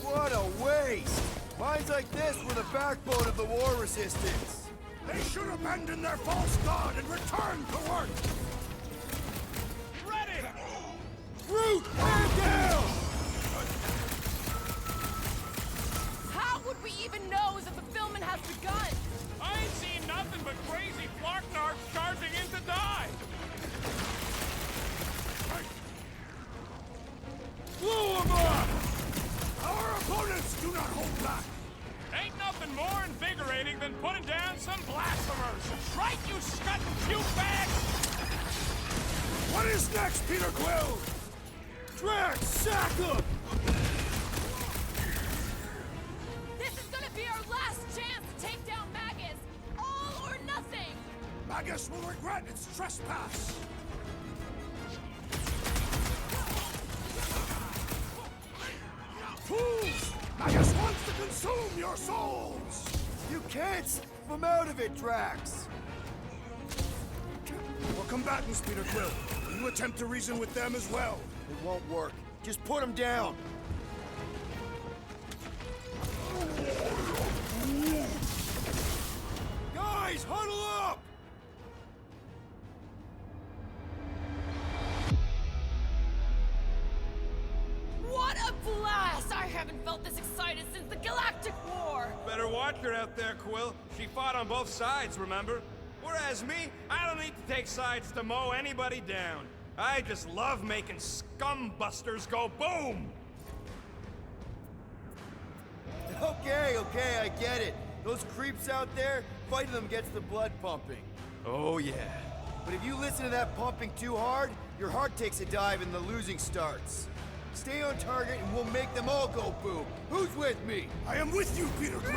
[SPEAKER 2] What a waste! Mines like this were the backbone of the war resistance.
[SPEAKER 4] They should abandon their false god and return to work!
[SPEAKER 10] Ready!
[SPEAKER 2] Root! Man down!
[SPEAKER 1] How would we even know the fulfillment has begun?
[SPEAKER 10] I ain't seen nothing but crazy Flarknarks charging in to die.
[SPEAKER 2] Blow him up!
[SPEAKER 4] Our opponents do not hold back!
[SPEAKER 10] Ain't nothing more invigorating than putting down some blasphemers. Right, you scut and puke bags?
[SPEAKER 4] What is next, Peter Quill?
[SPEAKER 2] Drax, sack him!
[SPEAKER 1] This is gonna be our last chance to take down Magus! All or nothing!
[SPEAKER 4] Magus will regret its trespass! Fools! Magus wants to consume your souls!
[SPEAKER 2] You can't snap him out of it, Drax!
[SPEAKER 4] We're combatants, Peter Quill. Will you attempt to reason with them as well?
[SPEAKER 2] It won't work. Just put him down! Guys, huddle up!
[SPEAKER 1] What a blast! I haven't felt this excited since the Galactic War!
[SPEAKER 3] Better watch her out there, Quill. She fought on both sides, remember? Whereas me, I don't need to take sides to mow anybody down. I just love making scumbusters go boom!
[SPEAKER 2] Okay, I get it. Those creeps out there, fighting them gets the blood pumping.
[SPEAKER 3] Oh yeah.
[SPEAKER 2] But if you listen to that pumping too hard, your heart takes a dive and the losing starts. Stay on target and we'll make them all go boom. Who's with me?
[SPEAKER 4] I am with you, Peter Quill!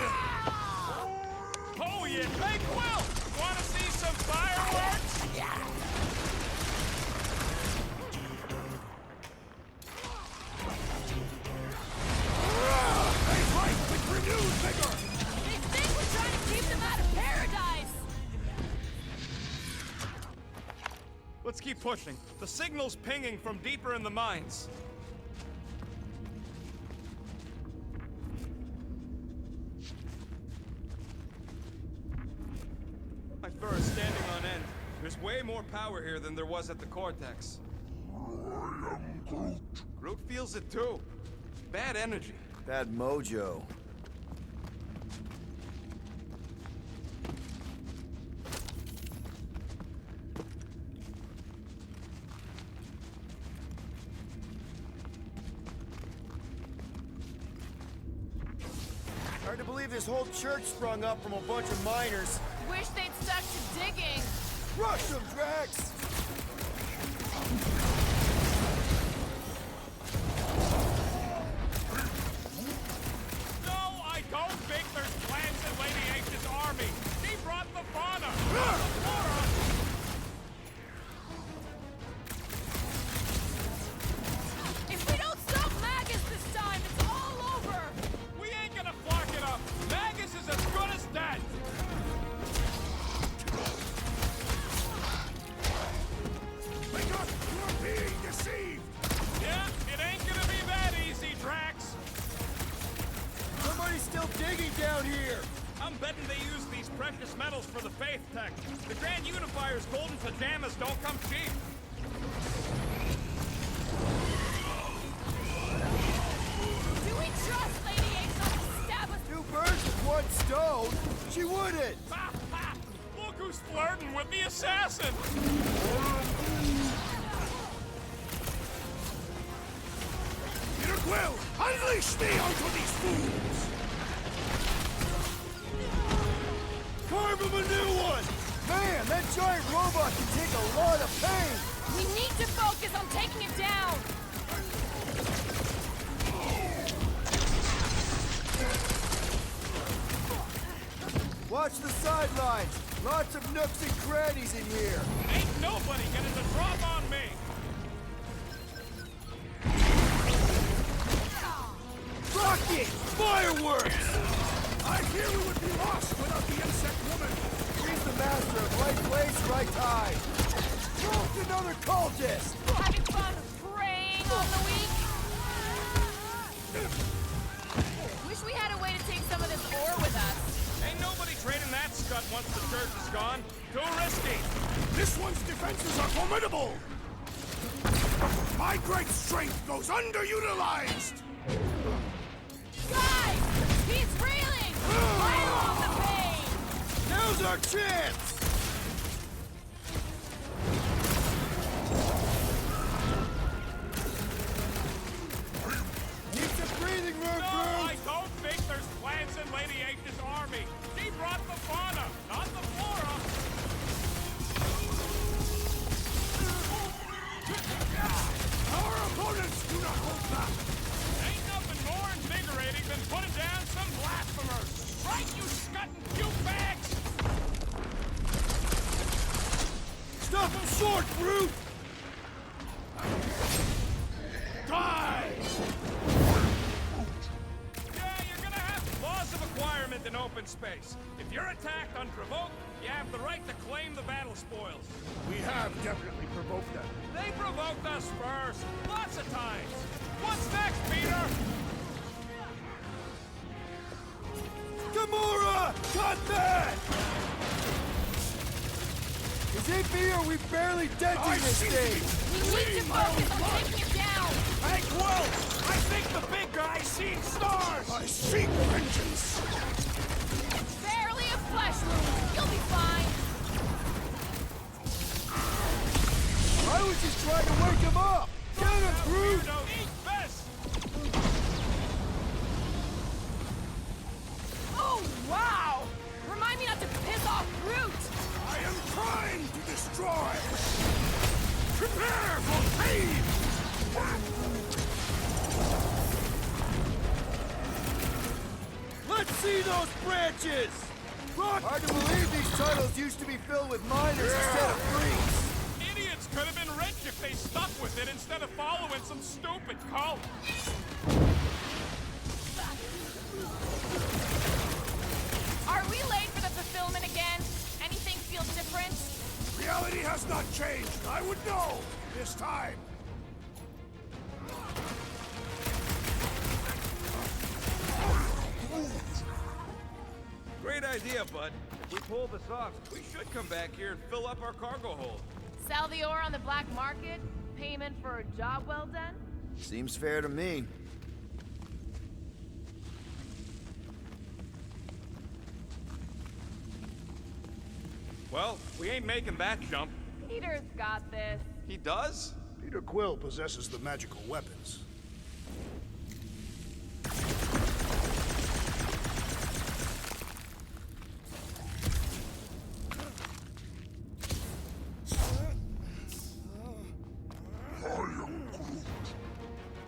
[SPEAKER 10] Oh yeah, hey Quill! Wanna see some fireworks?
[SPEAKER 4] They fight with renewed vigor!
[SPEAKER 1] They think we're trying to keep them out of paradise!
[SPEAKER 3] Let's keep pushing. The signal's pinging from deeper in the mines. My fur is standing on end. There's way more power here than there was at the Cortex.
[SPEAKER 6] I am Groot.
[SPEAKER 3] Groot feels it too. Bad energy.
[SPEAKER 2] Bad mojo. Hard to believe this whole church sprung up from a bunch of miners.
[SPEAKER 1] Wish they'd stuck to digging!
[SPEAKER 2] Rush them, Drax!
[SPEAKER 10] No, I don't think there's plans in Lady H's army. She brought the fauna, not the flora.
[SPEAKER 7] If we don't stop Magus this time, it's all over!
[SPEAKER 10] We ain't gonna flock it up. Magus is as good as dead.
[SPEAKER 4] Wake up! You are being deceived!
[SPEAKER 10] Yeah, it ain't gonna be that easy, Drax.
[SPEAKER 2] Somebody's still digging down here!
[SPEAKER 10] I'm betting they use these precious metals for the Faith Tech. The Grand Unifier's golden pajamas don't come cheap.
[SPEAKER 7] Do we trust Lady Ace not to stab us?
[SPEAKER 2] 2 birds with 1 stone? She wouldn't!
[SPEAKER 10] Ha ha! Look who's flirting with the assassin!
[SPEAKER 4] Peter Quill, unleash me onto these fools!
[SPEAKER 2] Carve him a new one! Man, that giant robot can take a lot of pain!
[SPEAKER 7] We need to focus on taking it down!
[SPEAKER 2] Watch the sidelines! Lots of nooks and crannies in here!
[SPEAKER 10] Ain't nobody getting the drop on me!
[SPEAKER 2] Rocket! Fireworks!
[SPEAKER 4] I fear we would be lost without the insect woman!
[SPEAKER 2] She's the master of right place, right time! Dropped another cultist!
[SPEAKER 7] Having fun preying on the weak? Wish we had a way to take some of this ore with us.
[SPEAKER 10] Ain't nobody trading that scut once the church is gone. Too risky.
[SPEAKER 4] This one's defenses are formidable! My great strength goes underutilized!
[SPEAKER 7] Guys! He's reeling! Fire off the pain!
[SPEAKER 2] Now's our chance! Need some breathing room,
[SPEAKER 10] No,
[SPEAKER 2] Groot!
[SPEAKER 10] I don't think there's plans in Lady H's army. She brought the fauna, not the flora.
[SPEAKER 4] Our opponents do not hold back!
[SPEAKER 10] Ain't nothing more invigorating than putting down some blasphemers. Right, you scutting puke bags?
[SPEAKER 2] Stop him short, Groot!
[SPEAKER 4] Die!
[SPEAKER 10] Yeah, you're gonna have laws of acquirement in open space. If you're attacked unprovoked, you have the right to claim the battle spoils.
[SPEAKER 4] We have definitely provoked them.
[SPEAKER 10] They provoked us first, lots of times. What's next, Peter?
[SPEAKER 2] Gamora! Cut that! Is it me or we barely denting this thing?
[SPEAKER 7] We need to focus on taking it down!
[SPEAKER 10] Hey, Quill! I think the big guy's seeing stars!
[SPEAKER 4] I seek vengeance!
[SPEAKER 7] It's barely a flesh wound. You'll be fine.
[SPEAKER 2] I was just trying to wake him up! Get him, Groot!
[SPEAKER 10] Weirdo, eat this!
[SPEAKER 7] Oh, wow! Remind me not to piss off Groot!
[SPEAKER 4] I am trying to destroy! Prepare for pain!
[SPEAKER 2] Let's see those branches! Hard to believe these tunnels used to be filled with miners instead of freaks!
[SPEAKER 10] Idiots could have been rich if they stuck with it instead of following some stupid cult.
[SPEAKER 7] Are we late for the fulfillment again? Anything feel different?
[SPEAKER 4] Reality has not changed. I would know this time.
[SPEAKER 3] Great idea, bud. If we pull this off, we should come back here and fill up our cargo hold.
[SPEAKER 7] Sell the ore on the black market? Payment for a job well done?
[SPEAKER 2] Seems fair to me.
[SPEAKER 10] Well, we ain't making that jump.
[SPEAKER 7] Peter's got this.
[SPEAKER 3] He does?
[SPEAKER 4] Peter Quill possesses the magical weapons.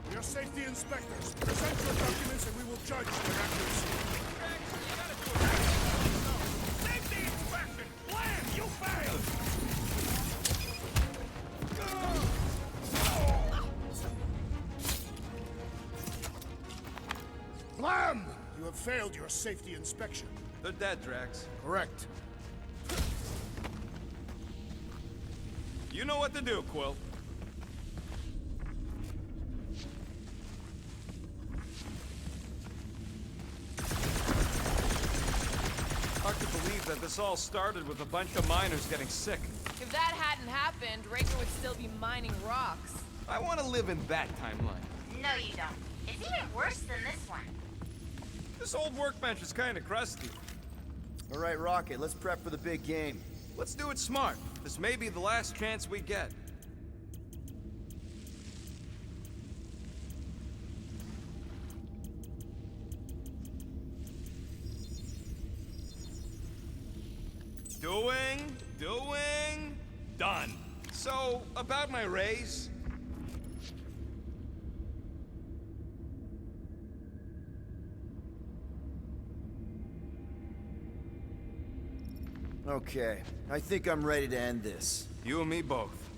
[SPEAKER 4] We are safety inspectors. Present your documents and we will judge their accuracy.
[SPEAKER 10] You gotta do it.
[SPEAKER 4] failed your safety inspection.
[SPEAKER 3] They're dead, Drax.
[SPEAKER 4] Correct.
[SPEAKER 3] You know what to do, Quill. Hard to believe that this all started with a bunch of miners getting sick.
[SPEAKER 7] If that hadn't happened, Raker would still be mining rocks.
[SPEAKER 3] I want to live in that timeline.
[SPEAKER 5] No, you don't. It's even worse than this one.
[SPEAKER 3] This old workbench is kind of crusty.
[SPEAKER 2] All right, Rocket, let's prep for the big game.
[SPEAKER 3] Let's do it smart. This may be the last chance we get. Doing, done. So, about my raise.
[SPEAKER 2] Okay, I think I'm ready to end this.
[SPEAKER 3] You and me both.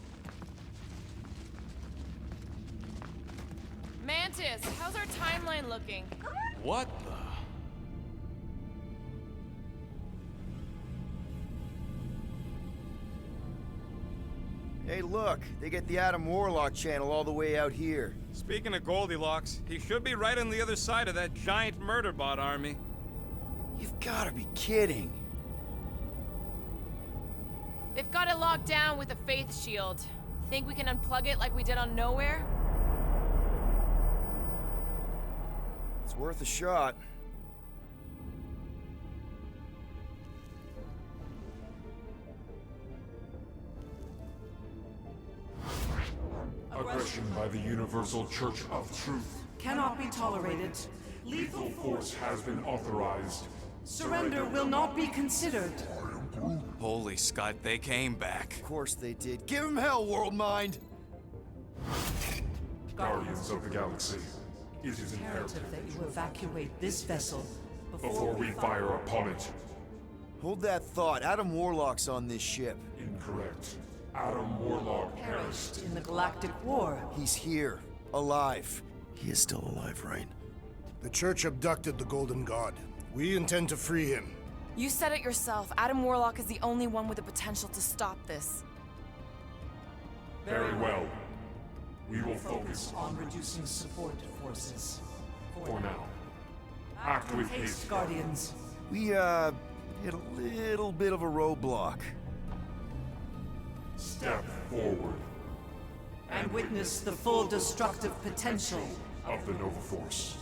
[SPEAKER 7] Mantis, how's our timeline looking?
[SPEAKER 3] What the?
[SPEAKER 2] Hey, look, they get the Adam Warlock channel all the way out here.
[SPEAKER 3] Speaking of Goldilocks, he should be right on the other side of that giant murder bot army.
[SPEAKER 2] You've gotta be kidding.
[SPEAKER 7] They've got it locked down with a faith shield. Think we can unplug it like we did on Nowhere?
[SPEAKER 2] It's worth a shot.
[SPEAKER 6] Aggression by the Universal Church of Truth.
[SPEAKER 11] Cannot be tolerated.
[SPEAKER 6] Lethal force has been authorized.
[SPEAKER 11] Surrender will not be considered.
[SPEAKER 3] Holy Scott, they came back.
[SPEAKER 2] Of course they did. Give him hell, World Mind!
[SPEAKER 6] Guardians of the Galaxy, it is imperative
[SPEAKER 11] Imperative that you evacuate this vessel
[SPEAKER 6] before we fire upon it.
[SPEAKER 2] Hold that thought. Adam Warlock's on this ship.
[SPEAKER 6] Incorrect. Adam Warlock perished.
[SPEAKER 11] in the Galactic War.
[SPEAKER 2] He's here. Alive. He is still alive, right?
[SPEAKER 4] The Church abducted the Golden God. We intend to free him.
[SPEAKER 7] You said it yourself. Adam Warlock is the only one with the potential to stop this.
[SPEAKER 6] Very well. We will focus
[SPEAKER 11] on reducing support forces.
[SPEAKER 6] for now. Act with haste.
[SPEAKER 11] Guardians.
[SPEAKER 2] We, hit a little bit of a roadblock.
[SPEAKER 6] Step forward
[SPEAKER 11] And witness the full destructive potential.
[SPEAKER 6] of the Nova Force.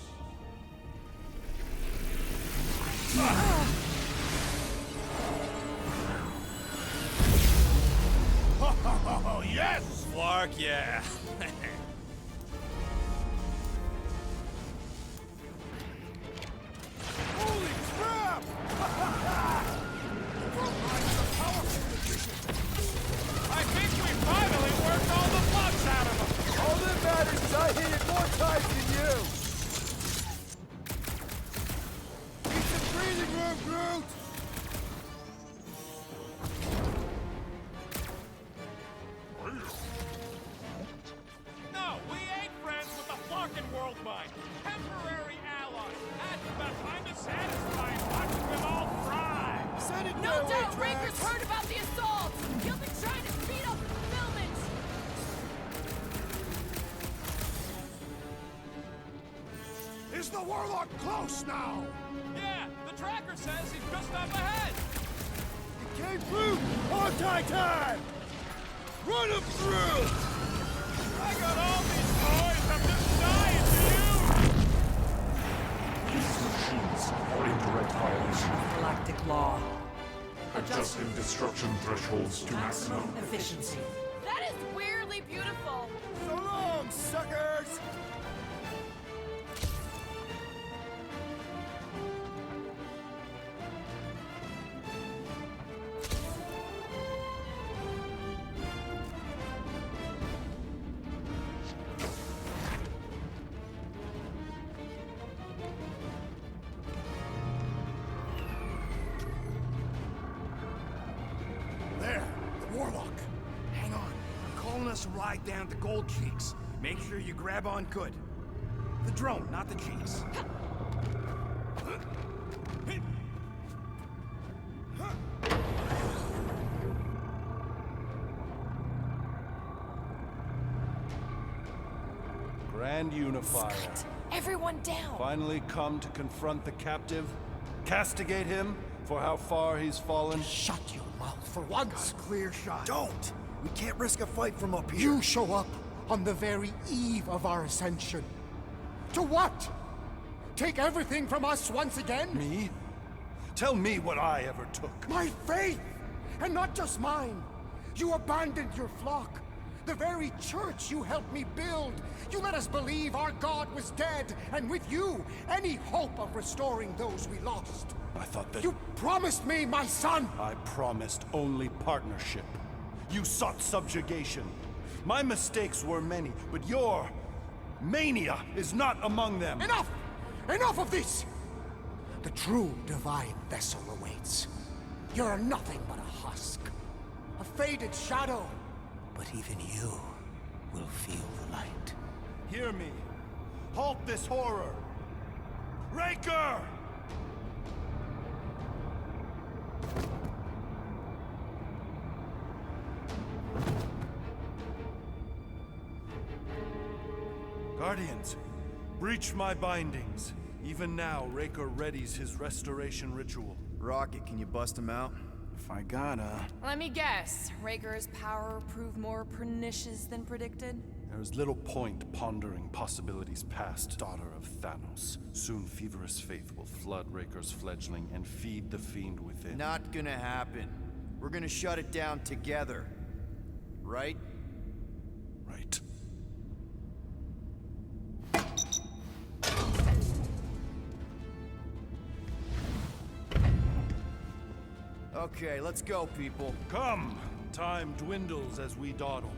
[SPEAKER 4] Oh, yes!
[SPEAKER 3] Clark, yeah.
[SPEAKER 4] Holy crap!
[SPEAKER 10] I think we finally worked all the bugs out of them.
[SPEAKER 2] All that matters is I hit it more times than you! Need some breathing room, Groot!
[SPEAKER 10] No, we ain't friends with the fucking World Mind. Temporary allies. That's about time to satisfy watching them all fry.
[SPEAKER 2] Send it
[SPEAKER 7] No
[SPEAKER 2] their way,
[SPEAKER 7] doubt
[SPEAKER 2] Drax.
[SPEAKER 7] Raker's heard about the assault! He'll be trying to speed up the fulfillment!
[SPEAKER 4] Is the Warlock close now?
[SPEAKER 10] Yeah, the tracker says he's just up ahead.
[SPEAKER 2] It came through! On time! Run him through!
[SPEAKER 10] I got all these toys. I'm just dying to use.
[SPEAKER 6] These machines are in direct violation of
[SPEAKER 11] Galactic law.
[SPEAKER 6] adjusting destruction thresholds to maximum.
[SPEAKER 11] Efficiency.
[SPEAKER 7] That is weirdly beautiful!
[SPEAKER 2] So long, suckers!
[SPEAKER 4] There, the Warlock.
[SPEAKER 8] Hang on. I'm calling us a ride down to Gold Cheeks. Make sure you grab on good. The drone, not the cheeks.
[SPEAKER 12] Grand Unifier.
[SPEAKER 1] Everyone down!
[SPEAKER 12] Finally come to confront the captive, castigate him for how far he's fallen.
[SPEAKER 4] Shut your mouth for once.
[SPEAKER 2] Clear shot. Don't! We can't risk a fight from up here.
[SPEAKER 4] You show up on the very eve of our ascension. To what? Take everything from us once again?
[SPEAKER 12] Me? Tell me what I ever took.
[SPEAKER 4] My faith! And not just mine. You abandoned your flock. The very church you helped me build. You let us believe our God was dead, and with you, any hope of restoring those we lost.
[SPEAKER 12] I thought that...
[SPEAKER 4] You promised me, my son!
[SPEAKER 12] I promised only partnership. You sought subjugation. My mistakes were many, but your mania is not among them.
[SPEAKER 4] Enough! Enough of this! The true divine vessel awaits. You're nothing but a husk. A faded shadow. But even you will feel the light.
[SPEAKER 12] Hear me. Halt this horror. Raker! Guardians, breach my bindings. Even now, Raker readies his restoration ritual.
[SPEAKER 2] Rocket, can you bust him out?
[SPEAKER 12] If I gotta...
[SPEAKER 1] Let me guess. Raker's power proved more pernicious than predicted?
[SPEAKER 12] There's little point pondering possibilities past, daughter of Thanos. Soon Feverous Faith will flood Raker's fledgling and feed the fiend within.
[SPEAKER 2] Not gonna happen. We're gonna shut it down together. Right?
[SPEAKER 12] Right.
[SPEAKER 2] Okay, let's go, people.
[SPEAKER 12] Come! Time dwindles as we dawdle.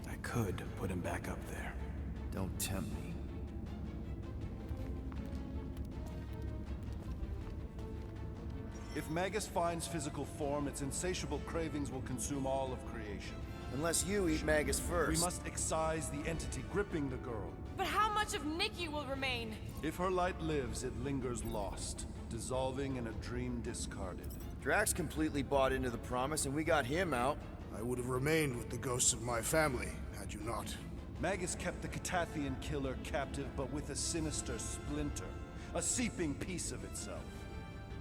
[SPEAKER 12] I could put him back up there.
[SPEAKER 2] Don't tempt me.
[SPEAKER 12] If Magus finds physical form, its insatiable cravings will consume all of creation.
[SPEAKER 2] Unless you eat Magus first.
[SPEAKER 12] We must excise the entity gripping the girl.
[SPEAKER 1] But how much of Nikki will remain?
[SPEAKER 12] If her light lives, it lingers lost, dissolving in a dream discarded.
[SPEAKER 2] Drax completely bought into the promise, and we got him out.
[SPEAKER 4] I would have remained with the ghosts of my family, had you not.
[SPEAKER 12] Magus kept the Catathian killer captive, but with a sinister splinter, a seeping piece of itself.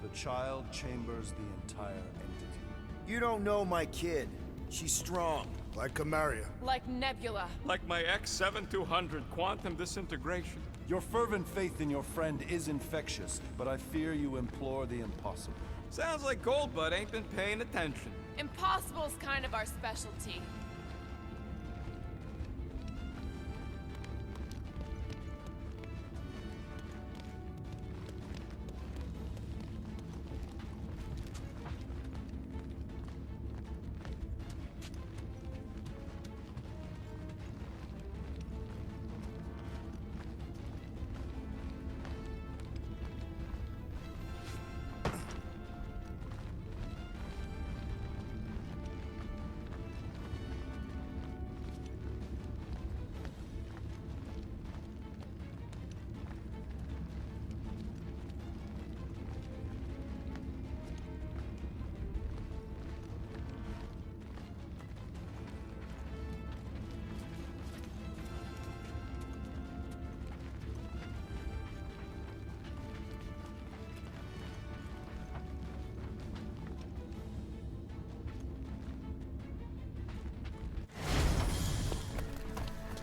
[SPEAKER 12] The child chambers the entire entity.
[SPEAKER 2] You don't know my kid. She's strong.
[SPEAKER 4] Like Kamaria.
[SPEAKER 1] Like Nebula.
[SPEAKER 10] Like my X-7200 quantum disintegration.
[SPEAKER 12] Your fervent faith in your friend is infectious, but I fear you implore the impossible.
[SPEAKER 10] Sounds like Goldbud ain't been paying attention.
[SPEAKER 1] Impossible's kind of our specialty.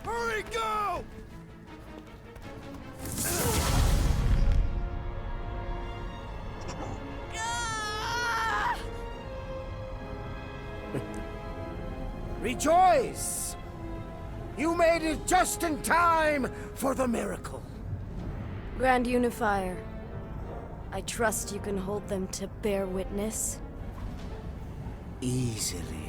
[SPEAKER 2] Hurry, go!
[SPEAKER 4] Rejoice! You made it just in time for the miracle.
[SPEAKER 13] Grand Unifier, I trust you can hold them to bear witness?
[SPEAKER 4] Easily.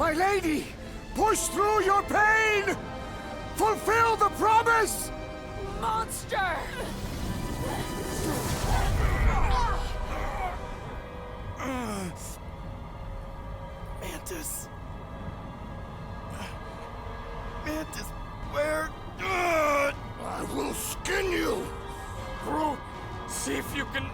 [SPEAKER 4] My lady! Push through your pain! Fulfill the promise!
[SPEAKER 9] Monster!
[SPEAKER 2] Mantis. Mantis, where? I
[SPEAKER 4] will skin you!
[SPEAKER 10] Groot, see if you can...